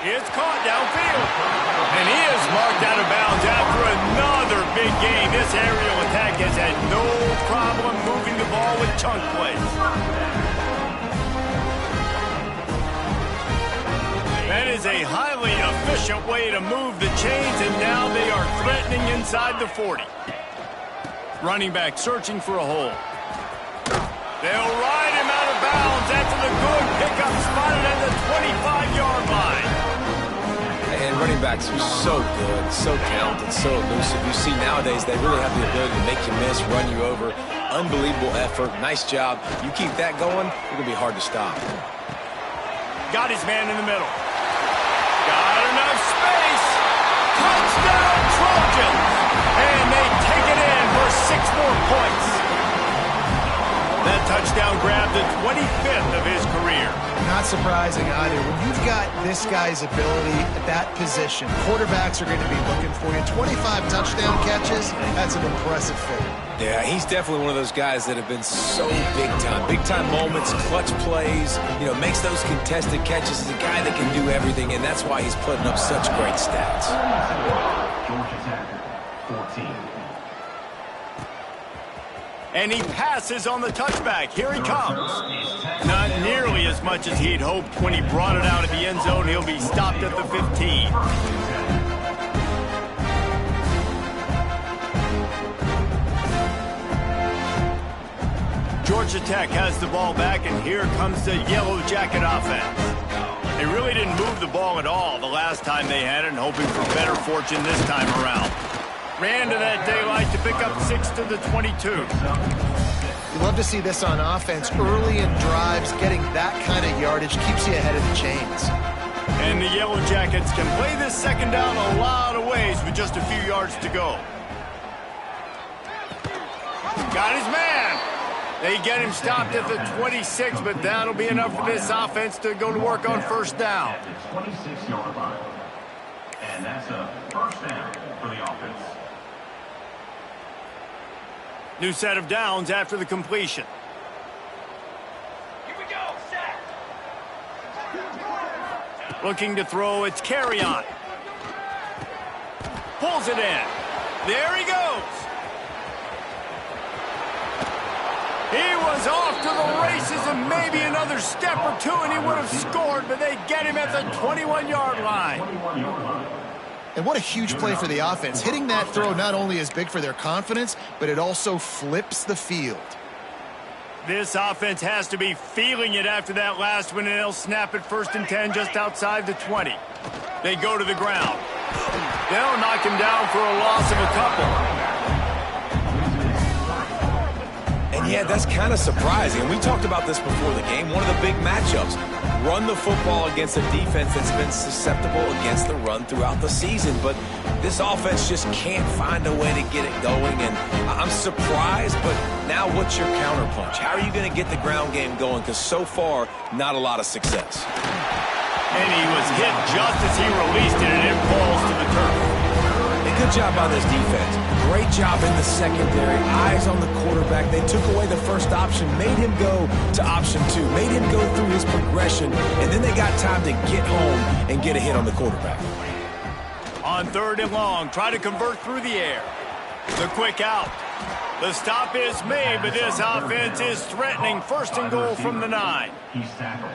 It's caught downfield. And he is marked out of bounds after another big game. This aerial attack has had no problem moving the ball with chunk plays. That is a highly efficient way to move the chains, and now they are threatening inside the 40. Running back searching for a hole. They'll ride him out of bounds after the good pickup spotted at the 25-yard line. And running backs are so good, so talented, so elusive. You see nowadays they really have the ability to make you miss, run you over. Unbelievable effort. Nice job. You keep that going, it's going to be hard to stop. Got his man in the middle. Got enough space. Touchdown Trojans. And they take it in for 6 more points. That touchdown grabbed the 25th of his career. Not surprising either. When you've got this guy's ability at that position, quarterbacks are going to be looking for you. 25 touchdown catches, that's an impressive figure. Yeah, he's definitely one of those guys that have been so big time. Big time moments, clutch plays, makes those contested catches. He's a guy that can do everything, and that's why he's putting up such great stats. Georgia Tech, 14. And he passes on the touchback. Here he comes. Not nearly as much as he'd hoped when he brought it out of the end zone. He'll be stopped at the 15. Georgia Tech has the ball back, and here comes the Yellow Jacket offense. They really didn't move the ball at all the last time they had it, and hoping for better fortune this time around. Ran to that daylight to pick up 6 to the 22. You love to see this on offense. Early in drives, getting that kind of yardage keeps you ahead of the chains. And the Yellow Jackets can play this 2nd down a lot of ways with just a few yards to go. Got his man. They get him stopped at the 26, but that'll be enough for this offense to go to work on first down. At the 26-yard line. And that's a first down for the offense. New set of downs after the completion. Here we go, set. Looking to throw, it's carry on. Pulls it in. There he goes. He was off to the races and maybe another step or two and he would have scored, but they get him at the 21-yard line. And what a huge play for the offense. Hitting that throw not only is big for their confidence, but it also flips the field. This offense has to be feeling it after that last one, and they'll snap it 1st and 10 just outside the 20. They go to the ground. They'll knock him down for a loss of a couple. And yeah, that's kind of surprising. And we talked about this before the game. One of the big matchups. Run the football against a defense that's been susceptible against the run throughout the season. But this offense just can't find a way to get it going. And I'm surprised, but now what's your counterpunch? How are you going to get the ground game going? Because so far, not a lot of success. And he was hit just as he released it, and it falls to the turf. Good job by this defense. Great job in the secondary. Eyes on the quarterback. They took away the first option, made him go to option 2, made him go through his progression, and then they got time to get home and get a hit on the quarterback. On 3rd and long, try to convert through the air. The quick out. The stop is made, but this offense is threatening 1st and goal from the 9. He's tackled.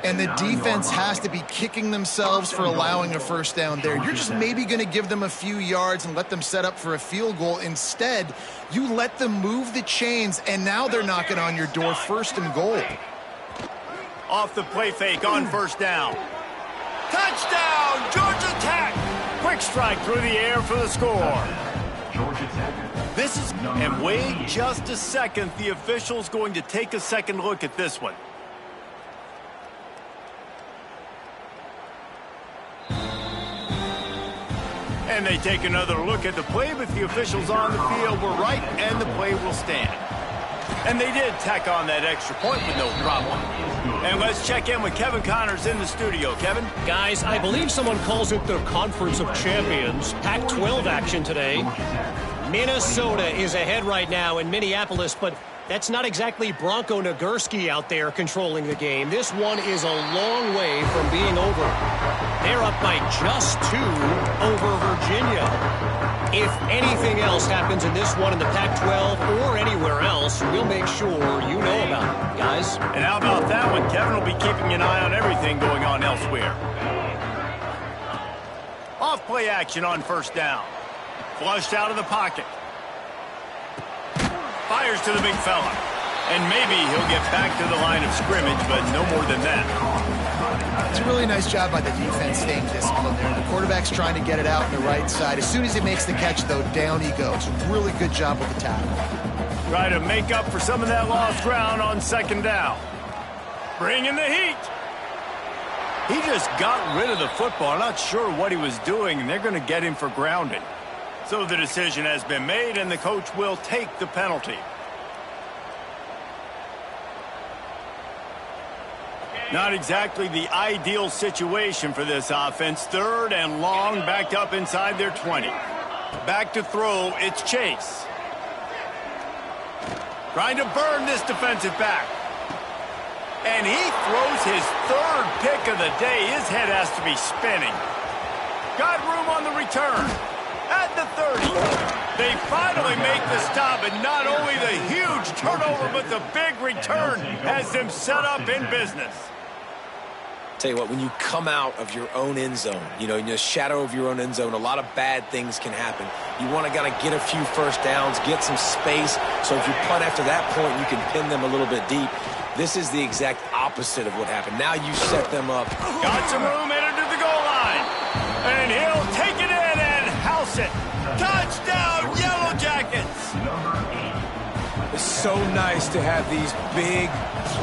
And the defense has to be kicking themselves for allowing a first down there. You're just maybe going to give them a few yards and let them set up for a field goal. Instead, you let them move the chains, and now they're knocking on your door 1st and goal. Off the play fake on 1st down. Touchdown, Georgia Tech! Quick strike through the air for the score. Georgia Tech. This is, and wait just a second, the official's going to take a second look at this one. And they take another look at the play, but the officials on the field were right, and the play will stand. And they did tack on that extra point with no problem. And let's check in with Kevin Connors in the studio. Kevin? Guys, I believe someone calls it the Conference of Champions. Pac-12 action today. Minnesota is ahead right now in Minneapolis, but that's not exactly Bronco Nagurski out there controlling the game. This one is a long way from being over. They're up by just 2 over Virginia. If anything else happens in this one in the Pac-12 or anywhere else, we'll make sure you know about it, guys. And how about that one? Kevin will be keeping an eye on everything going on elsewhere. Off play action on 1st down. Flushed out of the pocket. Fires to the big fella. And maybe he'll get back to the line of scrimmage, but no more than that. It's a really nice job by the defense staying disciplined there. The quarterback's trying to get it out on the right side. As soon as he makes the catch, though, down he goes. Really good job with the tackle. Try to make up for some of that lost ground on 2nd down. Bringing the heat. He just got rid of the football. I'm not sure what he was doing, and they're going to get him for grounding. So the decision has been made, and the coach will take the penalty. Not exactly the ideal situation for this offense. 3rd and long, backed up inside their 20. Back to throw, it's Chase. Trying to burn this defensive back. And he throws his 3rd pick of the day. His head has to be spinning. Got room on the return. At the 30. They finally make the stop, and not only the huge turnover, but the big return has them set up in business. Tell you what, when you come out of your own end zone, in the shadow of your own end zone, a lot of bad things can happen. You want to get a few first downs, get some space, so if you punt after that point, you can pin them a little bit deep. This is the exact opposite of what happened. Now you set them up. Got some room, entered to the goal line. And he'll take it in and house it. Touchdown, Yellow Jackets! so nice to have these big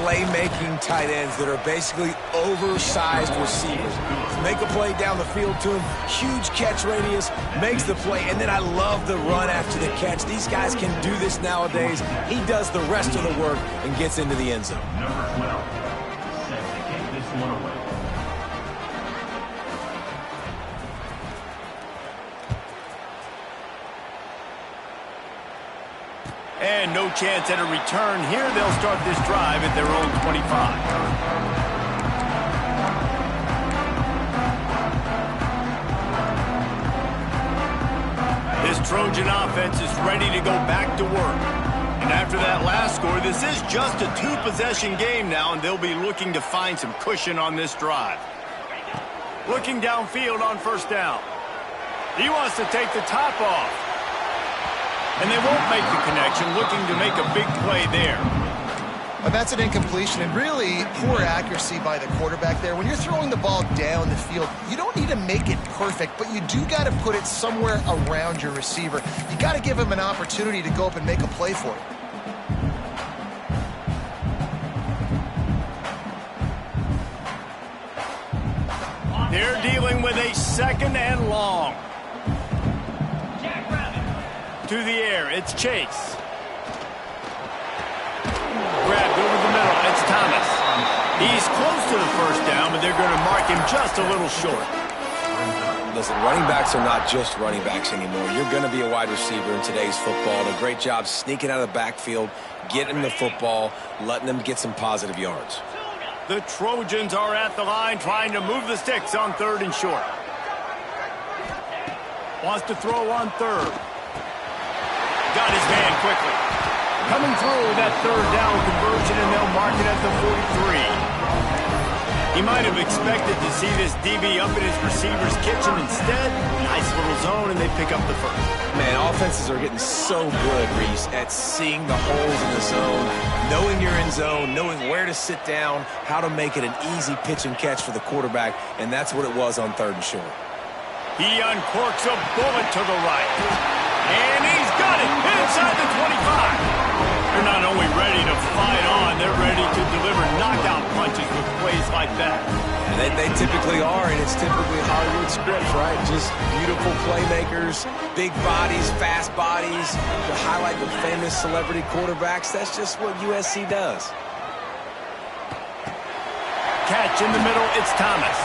playmaking tight ends that are basically oversized receivers. Make a play down the field to him, huge catch radius, makes the play, and then I love the run after the catch. These guys can do this nowadays. He does the rest of the work and gets into the end zone. Number 12, set to kick this one away. And no chance at a return here. They'll start this drive at their own 25. This Trojan offense is ready to go back to work. And after that last score, this is just a two-possession game now, and they'll be looking to find some cushion on this drive. Looking downfield on first down. He wants to take the top off. And they won't make the connection, looking to make a big play there. But that's an incompletion, and really poor accuracy by the quarterback there. When you're throwing the ball down the field, you don't need to make it perfect, but you do got to put it somewhere around your receiver. You got to give him an opportunity to go up and make a play for it. They're dealing with a second and long. To the air, it's Chase. Grabbed over the middle, it's Thomas. He's close to the first down, but they're going to mark him just a little short. Listen, running backs are not just running backs anymore. You're going to be a wide receiver in today's football. And a great job sneaking out of the backfield, getting the football, letting them get some positive yards. The Trojans are at the line trying to move the sticks on third and short. Wants to throw on third. Got his man quickly. Coming through that third down conversion, and they'll mark it at the 43. He might have expected to see this DB up in his receiver's kitchen. Instead, nice little zone, and they pick up the first. Man, offenses are getting so good, Reese, at seeing the holes in the zone, knowing you're in zone, knowing where to sit down, how to make it an easy pitch and catch for the quarterback, and that's what it was on third and short. He uncorks a bullet to the right. And he's got it inside the 25. They're not only ready to fight on, they're ready to deliver knockout punches with plays like that. And they typically are, and it's typically Hollywood scripts, right? Just beautiful playmakers, big bodies, fast bodies, to highlight the famous celebrity quarterbacks. That's just what USC does. Catch in the middle, it's Thomas.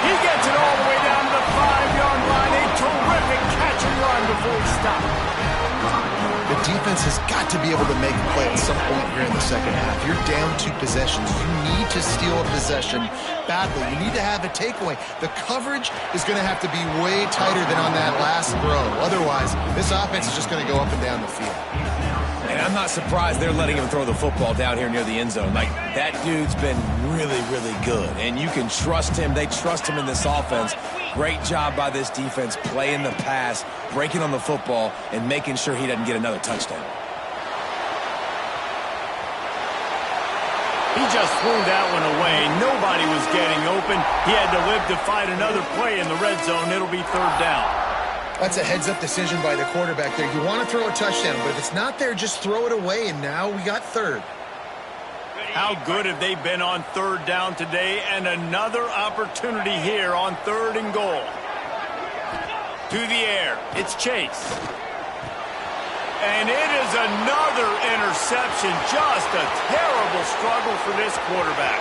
He gets it all the way down to the 5-yard line. A terrific catch and run before he stopped. The defense has got to be able to make a play at some point here in the second half. You're down 2 possessions. You need to steal a possession badly. You need to have a takeaway. The coverage is going to have to be way tighter than on that last throw. Otherwise, this offense is just going to go up and down the field. And I'm not surprised they're letting him throw the football down here near the end zone. Like, that dude's been really, really good. And you can trust him. They trust him in this offense. Great job by this defense playing the pass, breaking on the football, and making sure he doesn't get another touchdown. He just threw that one away. Nobody was getting open. He had to live to fight another play in the red zone. It'll be third down. That's a heads-up decision by the quarterback there. You want to throw a touchdown, but if it's not there, just throw it away, and now we got third. How good have they been on third down today? And another opportunity here on third and goal. To the air, it's Chase. And it is another interception. Just a terrible struggle for this quarterback.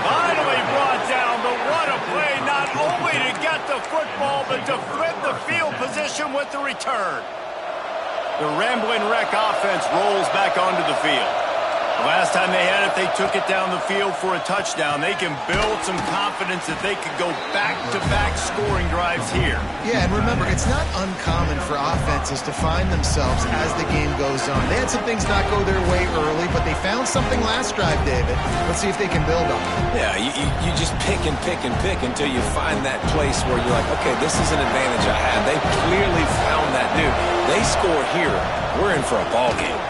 Finally brought down, but what a play, not only to get the football, but to flip the field position with the return. The Rambling Wreck offense rolls back onto the field. Last time they had it, they took it down the field for a touchdown. They can build some confidence that they could go back-to-back scoring drives here. Yeah, and remember, it's not uncommon for offenses to find themselves as the game goes on. They had some things not go their way early, but they found something last drive, David. Let's see if they can build on it. Yeah, you just pick and pick and pick until you find that place where you're like, okay, this is an advantage I have. They clearly found that dude. They score here. We're in for a ball game.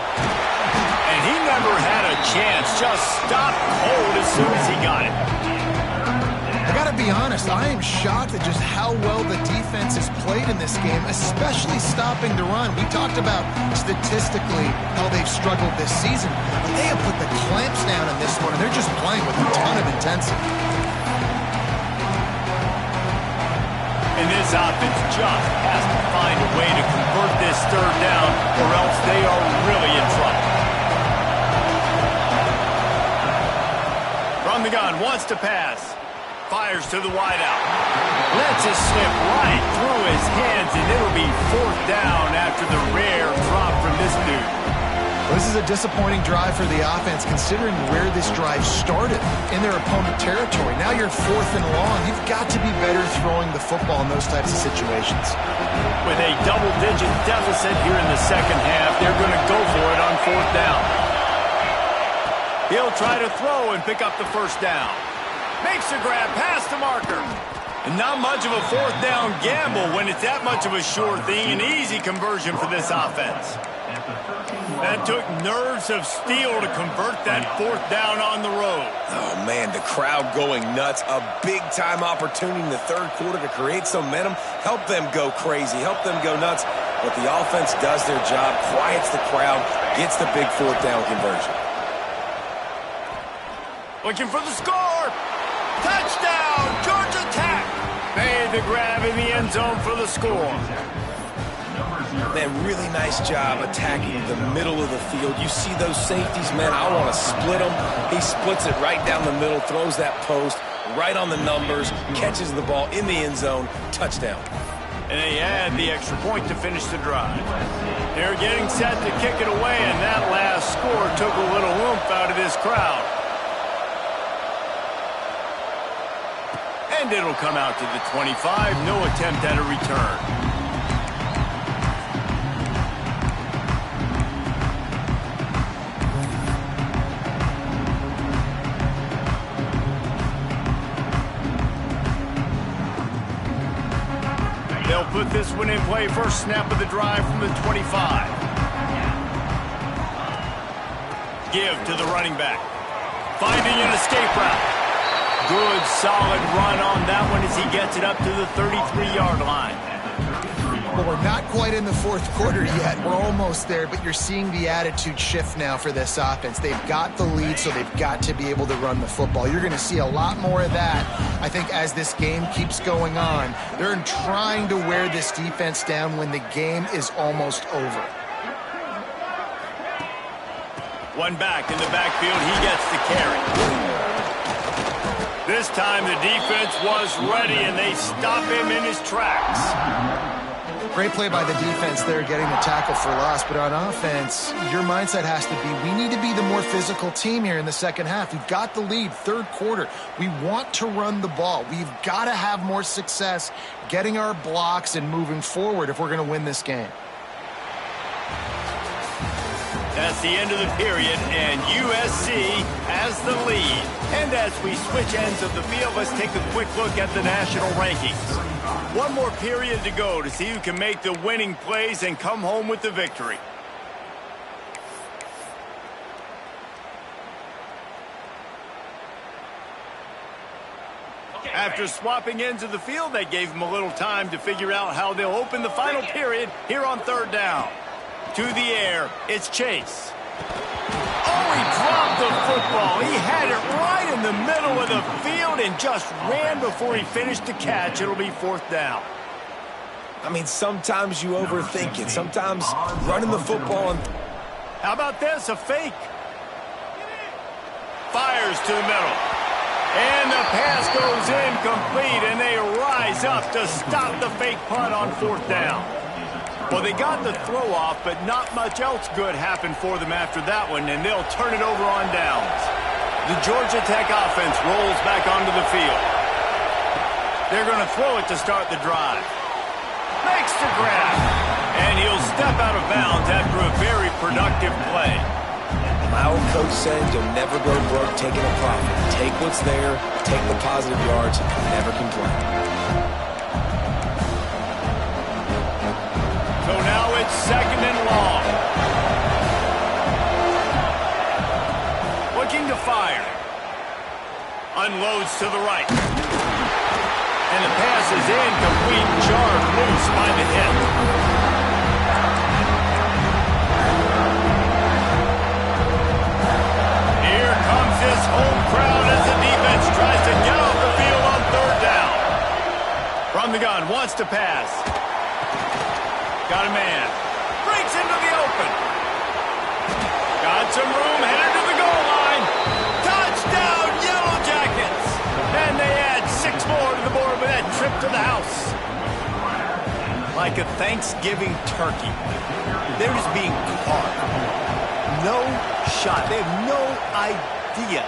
And he never had a chance, just stopped cold as soon as he got it. I got got to be honest, I am shocked at just how well the defense has played in this game, especially stopping the run. We talked about statistically how they've struggled this season, but they have put the clamps down in this one, and they're just playing with a ton of intensity. And this offense just has to find a way to convert this third down, or else they are really in trouble. From the gun, wants to pass. Fires to the wideout. Lets it slip right through his hands, and it'll be fourth down after the rare drop from this dude. Well, this is a disappointing drive for the offense, considering where this drive started, in their opponent territory. Now you're fourth and long. You've got to be better throwing the football in those types of situations. With a double-digit deficit here in the second half, they're going to go for it on fourth down. He'll try to throw and pick up the first down. Makes a grab past the marker. And not much of a fourth down gamble when it's that much of a sure thing. An easy conversion for this offense. That took nerves of steel to convert that fourth down on the road. Oh, man, the crowd going nuts. A big-time opportunity in the third quarter to create some momentum. Help them go crazy. Help them go nuts. But the offense does their job, quiets the crowd, gets the big fourth down conversion. Looking for the score. Touchdown, Georgia Tech. Made the grab in the end zone for the score. Man, really nice job attacking the middle of the field. You see those safeties, man, I want to split them. He splits it right down the middle, throws that post right on the numbers, catches the ball in the end zone, touchdown. And they add the extra point to finish the drive. They're getting set to kick it away, and that last score took a little oomph out of this crowd. And it'll come out to the 25. No attempt at a return. They'll put this one in play. First snap of the drive from the 25. Give to the running back. Finding an escape route. Good, solid run on that one as he gets it up to the 33-yard line. Well, we're not quite in the fourth quarter yet. We're almost there, but you're seeing the attitude shift now for this offense. They've got the lead, so they've got to be able to run the football. You're going to see a lot more of that, I think, as this game keeps going on. They're trying to wear this defense down when the game is almost over. One back in the backfield. He gets the carry. This time the defense was ready, and they stop him in his tracks. Great play by the defense there, getting the tackle for loss. But on offense, your mindset has to be, we need to be the more physical team here in the second half. We've got the lead, third quarter. We want to run the ball. We've got to have more success getting our blocks and moving forward if we're going to win this game. That's the end of the period, and USC has the lead. And as we switch ends of the field, let's take a quick look at the national rankings. One more period to go to see who can make the winning plays and come home with the victory. After swapping ends of the field, they gave them a little time to figure out how they'll open the final period here on third down. To the air, it's Chase. Oh, he dropped the football. He had it right in the middle of the field and just ran before he finished the catch. It'll be fourth down. I mean, sometimes you overthink it. Sometimes running the football and... How about this? A fake. Fires to the middle. And the pass goes incomplete, and they rise up to stop the fake punt on fourth down. Well, they got the throw off, but not much else good happened for them after that one, and they'll turn it over on downs. The Georgia Tech offense rolls back onto the field. They're going to throw it to start the drive. Makes the grab, and he'll step out of bounds after a very productive play. My old coach said you'll never go broke taking a profit. Take what's there, take the positive yards, and never complain. So now it's second and long. Looking to fire. Unloads to the right. And the pass is incomplete, jarred loose by the hit. Here comes this home crowd as the defense tries to get off the field on third down. From the gun, wants to pass. Got a man. Breaks into the open. Got some room, headed to the goal line. Touchdown, Yellow Jackets. And they add 6 more to the board with that trip to the house. Like a Thanksgiving turkey. They're just being carved. No shot. They have no idea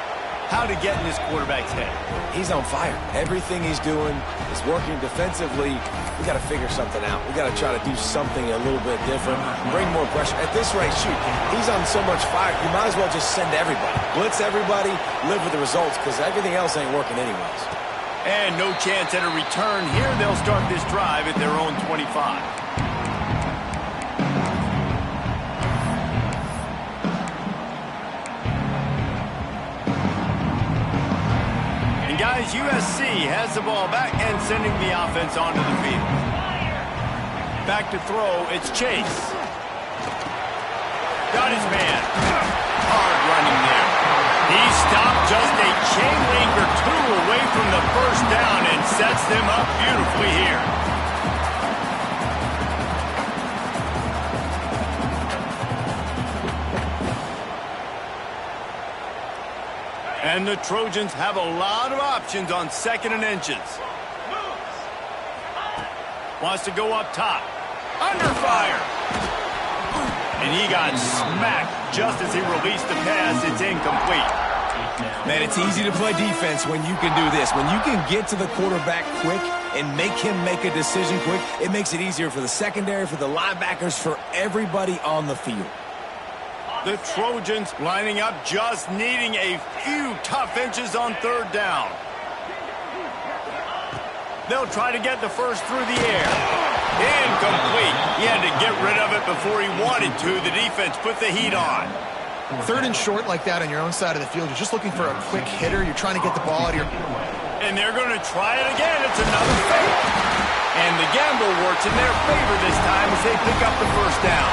how to get in this quarterback's head. He's on fire. Everything he's doing is working defensively. We got to figure something out. We got to try to do something a little bit different. Bring more pressure. At this rate, shoot, he's on so much fire, you might as well just send everybody. Blitz everybody, live with the results, because everything else ain't working anyways. And no chance at a return here. They'll start this drive at their own 25. Guys, USC has the ball back and sending the offense onto the field. Back to throw, it's Chase. Got his man. Hard running there. He stopped just a chain link or 2 away from the first down and sets them up beautifully here. And the Trojans have a lot of options on 2nd and inches. Wants to go up top. Under fire. And he got smacked just as he released the pass. It's incomplete. Man, it's easy to play defense when you can do this. When you can get to the quarterback quick and make him make a decision quick, it makes it easier for the secondary, for the linebackers, for everybody on the field. The Trojans lining up, just needing a few tough inches on 3rd down. They'll try to get the first through the air. Incomplete. He had to get rid of it before he wanted to. The defense put the heat on. 3rd and short like that on your own side of the field. You're just looking for a quick hitter. You're trying to get the ball out of your... And they're going to try it again. It's another fake. And the gamble works in their favor this time as they pick up the first down.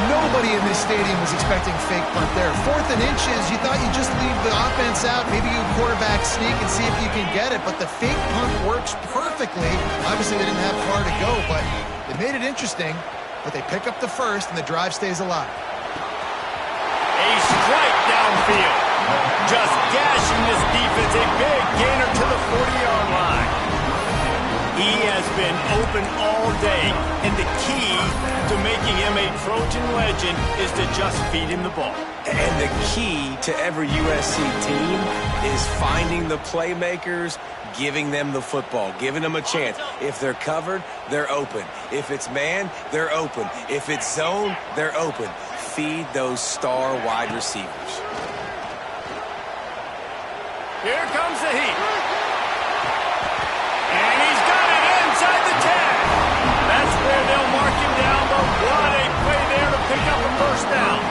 Nobody in this stadium was expecting fake punt there. 4th and inches, you thought you'd just leave the offense out. Maybe you quarterback sneak and see if you can get it. But the fake punt works perfectly. Obviously, they didn't have far to go, but they made it interesting. But they pick up the first, and the drive stays alive. A strike downfield. Just gashing this defense. A big gainer to the 40-yard line. He has been open all day, and the key to making him a Trojan legend is to just feed him the ball. And the key to every USC team is finding the playmakers, giving them the football, giving them a chance. If they're covered, they're open. If it's man, they're open. If it's zone, they're open. Feed those star wide receivers. Here comes the heat. And he's got it inside the 10. That's where they'll mark him down, but what a play there to pick up the first down.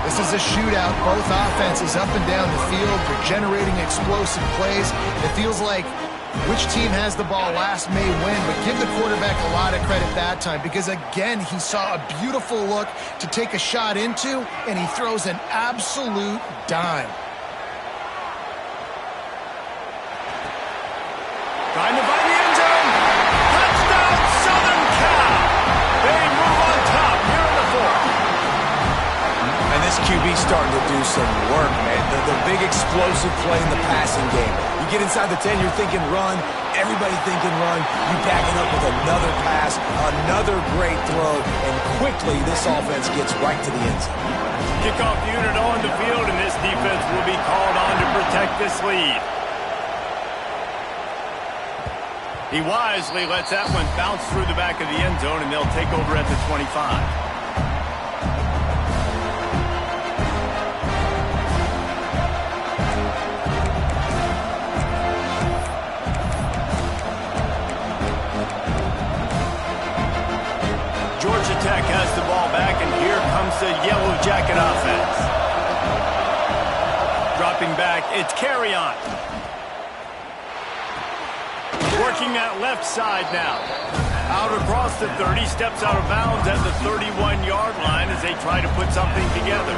This is a shootout. Both offenses up and down the field. They're generating explosive plays. It feels like which team has the ball last may win, but give the quarterback a lot of credit that time because, again, he saw a beautiful look to take a shot into, and he throws an absolute dime. Trying to find the end zone. Touchdown, Southern Cal. They move on top here in the 4th. And this QB's starting to do some work, man. The big explosive play in the passing game. You get inside the 10, you're thinking run. Everybody thinking run. You back it up with another pass, another great throw, and quickly this offense gets right to the end zone. Kickoff unit on the field, and this defense will be called on to protect this lead. He wisely lets that one bounce through the back of the end zone, and they'll take over at the 25. Georgia Tech has the ball back, and here comes the Yellow Jacket offense. Dropping back, it's carry on. working that left side now. Out across the 30, steps out of bounds at the 31-yard line as they try to put something together.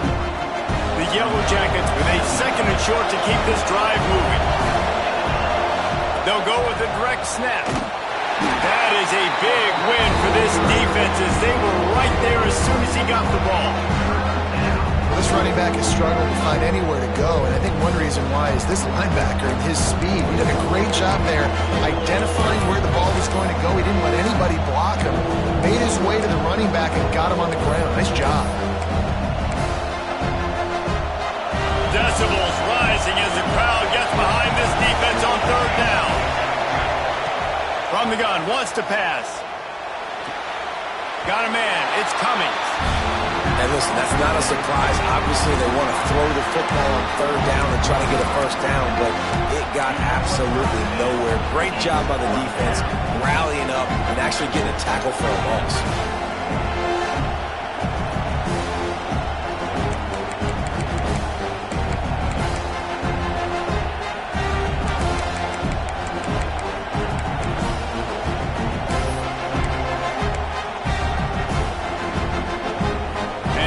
The Yellow Jackets with a second and short to keep this drive moving. They'll go with a direct snap. That is a big win for this defense as they were right there as soon as he got the ball. This running back has struggled to find anywhere to go, and I think one reason why is this linebacker and his speed. He did a great job there identifying where the ball was going to go. He didn't let anybody block him. Made his way to the running back and got him on the ground. Nice job. Decibels rising as the crowd gets behind this defense on third down. From the gun, wants to pass. Got a man, it's Cummings. And listen, that's not a surprise. Obviously, they want to throw the football on third down and try to get a first down, but it got absolutely nowhere. Great job by the defense, rallying up and actually getting a tackle for a loss.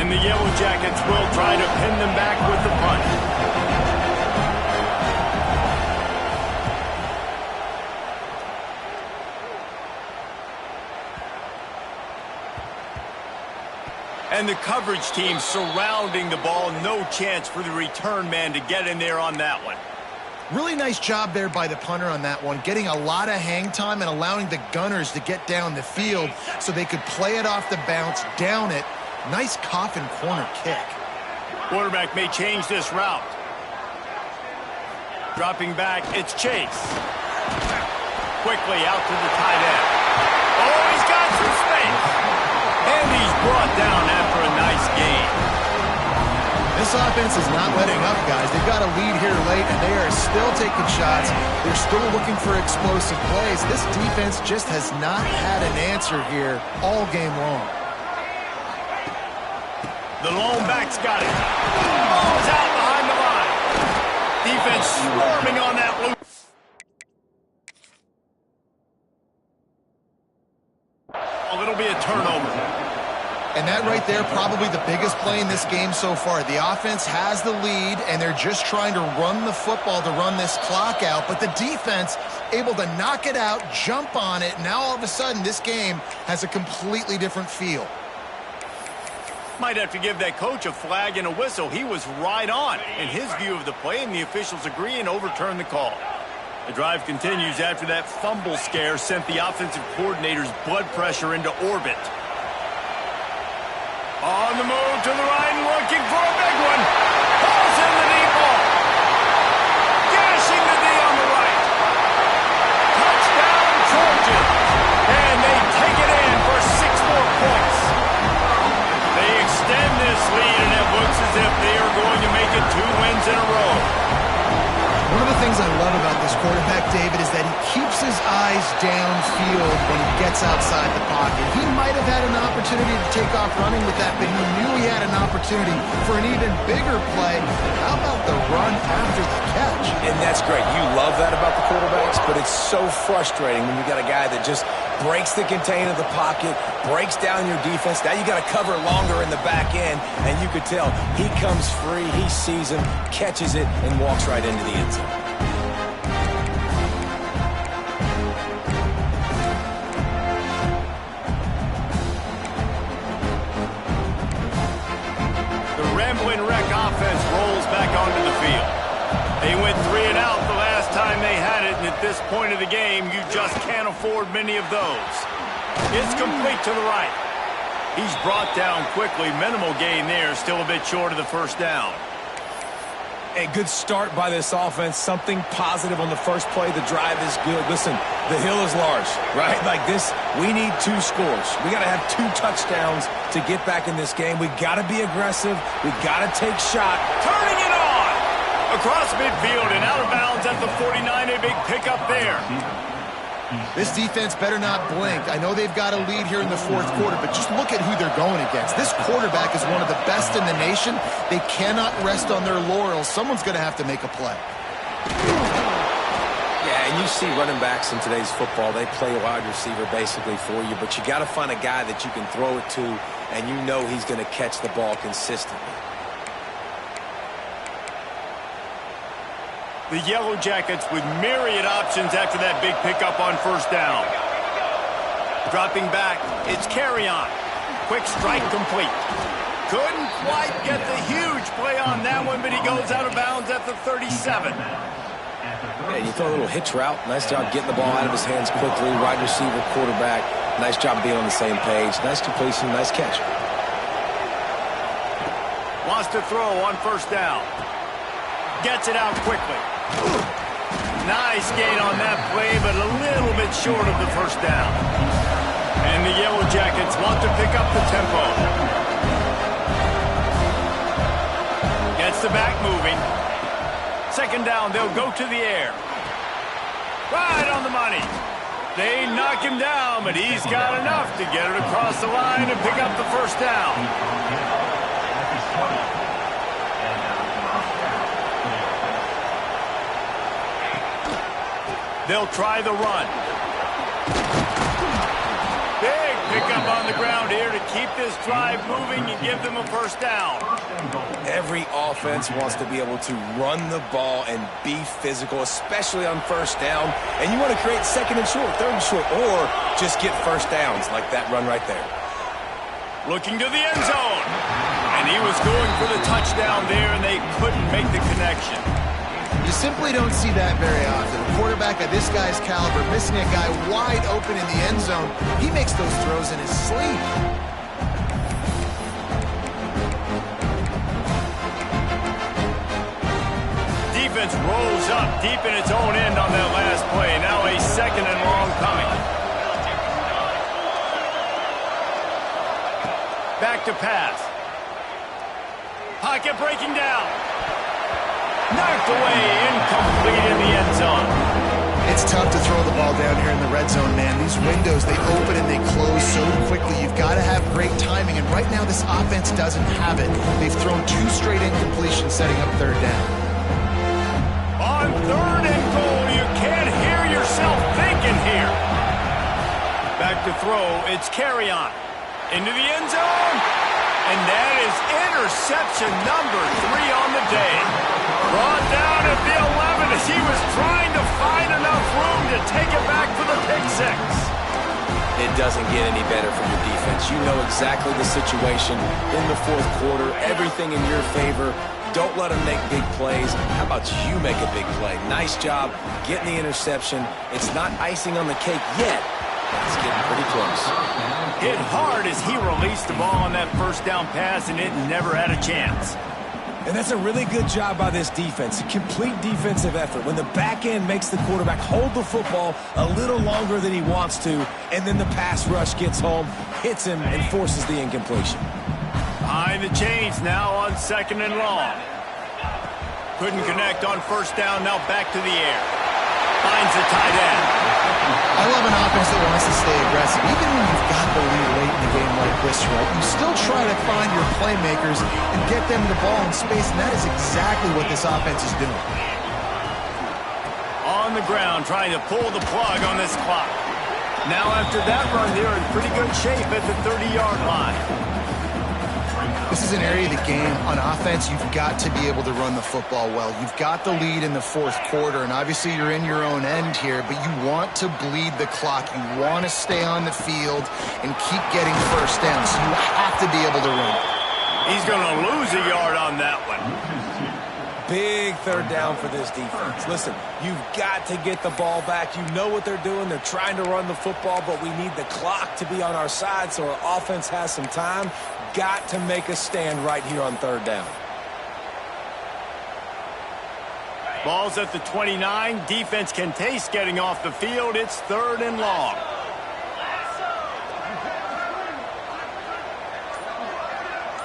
The Yellow Jackets will try to pin them back with the punt. And the coverage team surrounding the ball. No chance for the return man to get in there on that one. Really nice job there by the punter on that one, getting a lot of hang time and allowing the gunners to get down the field so they could play it off the bounce, down it. Nice coffin corner kick. Quarterback may change this route. Dropping back, it's Chase. Quickly out to the tight end. Oh, he's got some space. And he's brought down after a nice gain. This offense is not letting up, guys. They've got a lead here late, and they are still taking shots. They're still looking for explosive plays. This defense just has not had an answer here all game long. The lone back's got it. Ball's out behind the line. Defense swarming on that loose. Oh, it'll be a turnover. And that right there, probably the biggest play in this game so far. The offense has the lead, and they're just trying to run the football to run this clock out. But the defense able to knock it out, jump on it. Now all of a sudden, this game has a completely different feel. Might have to give that coach a flag and a whistle. He was right on in his view of the play, and the officials agree and overturn the call. The drive continues after that fumble scare sent the offensive coordinator's blood pressure into orbit. On the move to the right and looking for a big one. Pulls in the deep ball. Gashing the D on the right. Touchdown, Trojans. And they take it in for 6 more points. They extend this lead, and it looks as if they are going to make it 2 wins in a row. One of the things I love about this quarterback, David, is that he keeps his eyes downfield when he gets outside the pocket. He might have had an opportunity to take off running with that, but he knew he had an opportunity for an even bigger play. How about the run after the catch? And that's great. You love that about the quarterbacks, but it's so frustrating when you got a guy that just breaks the contain of the pocket, breaks down your defense. Now you got to cover longer in the back end, and you could tell he comes free, he sees him, catches it, and walks right into the end zone. The Ramblin' Wreck offense rolls back onto the field. They went 3 and out the last time they had it, and at this point of the game, you just can't afford many of those. It's complete to the right. He's brought down quickly. Minimal gain there, still a bit short of the first down. A good start by this offense. Something positive on the first play. The drive is good. Listen, the hill is large, right? Like this, we need 2 scores. We got to have 2 touchdowns to get back in this game. We got to be aggressive. We got to take shot. Turning it on! Across midfield and out of bounds at the 49. A big pickup there. This defense better not blink. I know they've got a lead here in the 4th quarter, but just look at who they're going against. This quarterback is one of the best in the nation. They cannot rest on their laurels. Someone's going to have to make a play. Yeah, And you see running backs in today's football, they play a wide receiver basically for you, but you got to find a guy that you can throw it to, and you know he's going to catch the ball consistently. The Yellow Jackets with myriad options after that big pickup on first down. Dropping back, it's carry on. Quick strike complete. Couldn't quite get the huge play on that one, but he goes out of bounds at the 37. Yeah, you throw a little hitch route. Nice job getting the ball out of his hands quickly. Wide receiver, quarterback. Nice job being on the same page. Nice completion, nice catch. Wants to throw on first down. Gets it out quickly. Nice gain on that play, but a little bit short of the first down. And the Yellow Jackets want to pick up the tempo. Gets the back moving. Second down, they'll go to the air. Right on the money. They knock him down, but he's got enough to get it across the line and pick up the first down. They'll try the run. Big pickup on the ground here to keep this drive moving and give them a first down. Every offense wants to be able to run the ball and be physical, especially on first down. And you want to create second and short, third and short, or just get first downs like that run right there. Looking to the end zone. And he was going for the touchdown there, and they couldn't make the connection. You simply don't see that very often. A quarterback of this guy's caliber missing a guy wide open in the end zone. He makes those throws in his sleep. Defense rolls up deep in its own end on that last play. Now a second and long coming. Back to pass. Pocket breaking down. Knocked away, incomplete in the end zone. It's tough to throw the ball down here in the red zone, man. These windows, they open and they close so quickly. You've got to have great timing, and right now this offense doesn't have it. They've thrown 2 straight incompletions setting up third down. On third and goal, you can't hear yourself thinking here. Back to throw, it's carry on. Into the end zone. And that is interception number 3 on the day. Brought down at the 11 as he was trying to find enough room to take it back for the pick 6. It doesn't get any better from your defense. You know exactly the situation in the fourth quarter. Everything in your favor. Don't let them make big plays. How about you make a big play? Nice job getting the interception. It's not icing on the cake yet. It's getting pretty close. Hit hard as he released the ball on that first down pass, and it never had a chance. And that's a really good job by this defense. A complete defensive effort. When the back end makes the quarterback hold the football a little longer than he wants to, and then the pass rush gets home, hits him, and forces the incompletion. Behind the chains now on second and long. Couldn't connect on first down, now back to the air. Finds the tight end. I love an offense that wants to stay aggressive. Even when you've got the lead late in a game like this, right, you still try to find your playmakers and get them the ball in space, and that is exactly what this offense is doing. On the ground, trying to pull the plug on this clock. Now after that run, they're in pretty good shape at the 30-yard line. This is an area of the game on offense you've got to be able to run the football well. You've got the lead in the fourth quarter, and obviously you're in your own end here, but you want to bleed the clock. You want to stay on the field and keep getting first down, so you have to be able to run. He's going to lose a yard on that one. Big third down for this defense. Listen, you've got to get the ball back. You know what they're doing. They're trying to run the football, but we need the clock to be on our side so our offense has some time. Got to make a stand right here on third down. Ball's at the 29. Defense can taste getting off the field. It's third and long.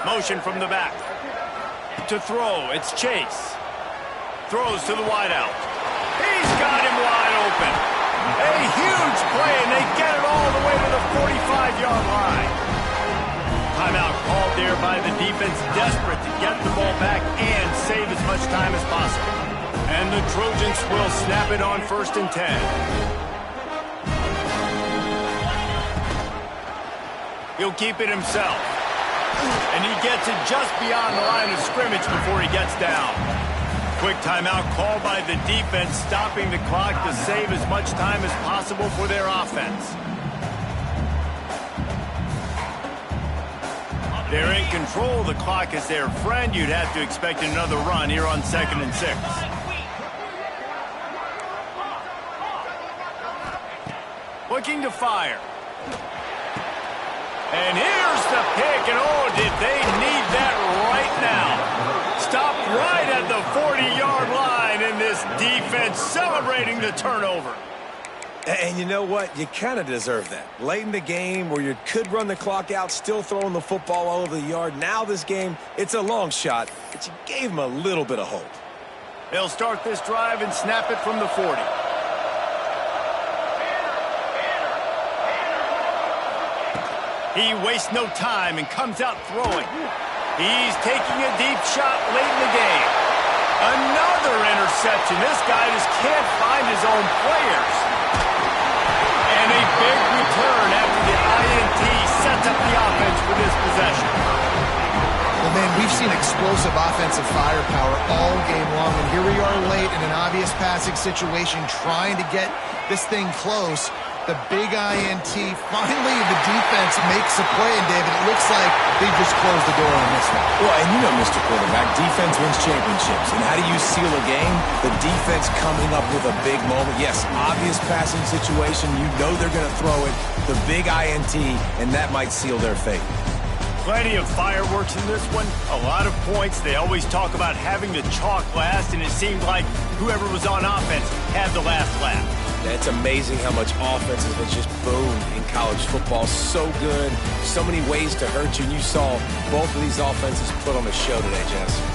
Motion from the back. To throw, it's Chase. Throws to the wideout. He's got him wide open. A huge play, and they get it all the way to the 45-yard line. Timeout called there by the defense, desperate to get the ball back and save as much time as possible. And the Trojans will snap it on 1st and 10. He'll keep it himself. And he gets it just beyond the line of scrimmage before he gets down. Quick timeout called by the defense, stopping the clock to save as much time as possible for their offense. They're in control. The clock is their friend. You'd have to expect another run here on 2nd and 6. Looking to fire. And here's the pick, and oh, did they need that right now. Stopped right at the 40-yard line, and this defense celebrating the turnover. And you know what? You kind of deserve that. Late in the game where you could run the clock out, still throwing the football all over the yard. Now this game, it's a long shot, but you gave them a little bit of hope. They'll start this drive and snap it from the 40. He wastes no time and comes out throwing. He's taking a deep shot late in the game. Another interception. This guy just can't find his own players. And a big return after the INT sets up the offense for this possession. Well, man, we've seen explosive offensive firepower all game long, and here we are late in an obvious passing situation trying to get this thing close. The big INT, finally the defense makes a play, and David, it looks like they just closed the door on this one. Well, and you know, Mr. Quarterback, defense wins championships. And how do you seal a game? The defense coming up with a big moment. Yes, obvious passing situation. You know they're going to throw it. The big INT, and that might seal their fate. Plenty of fireworks in this one. A lot of points. They always talk about having the chalk last, and it seemed like whoever was on offense had the last laugh. It's amazing how much offense has just boomed in college football. So good. So many ways to hurt you. And you saw both of these offenses put on a show today, Jess.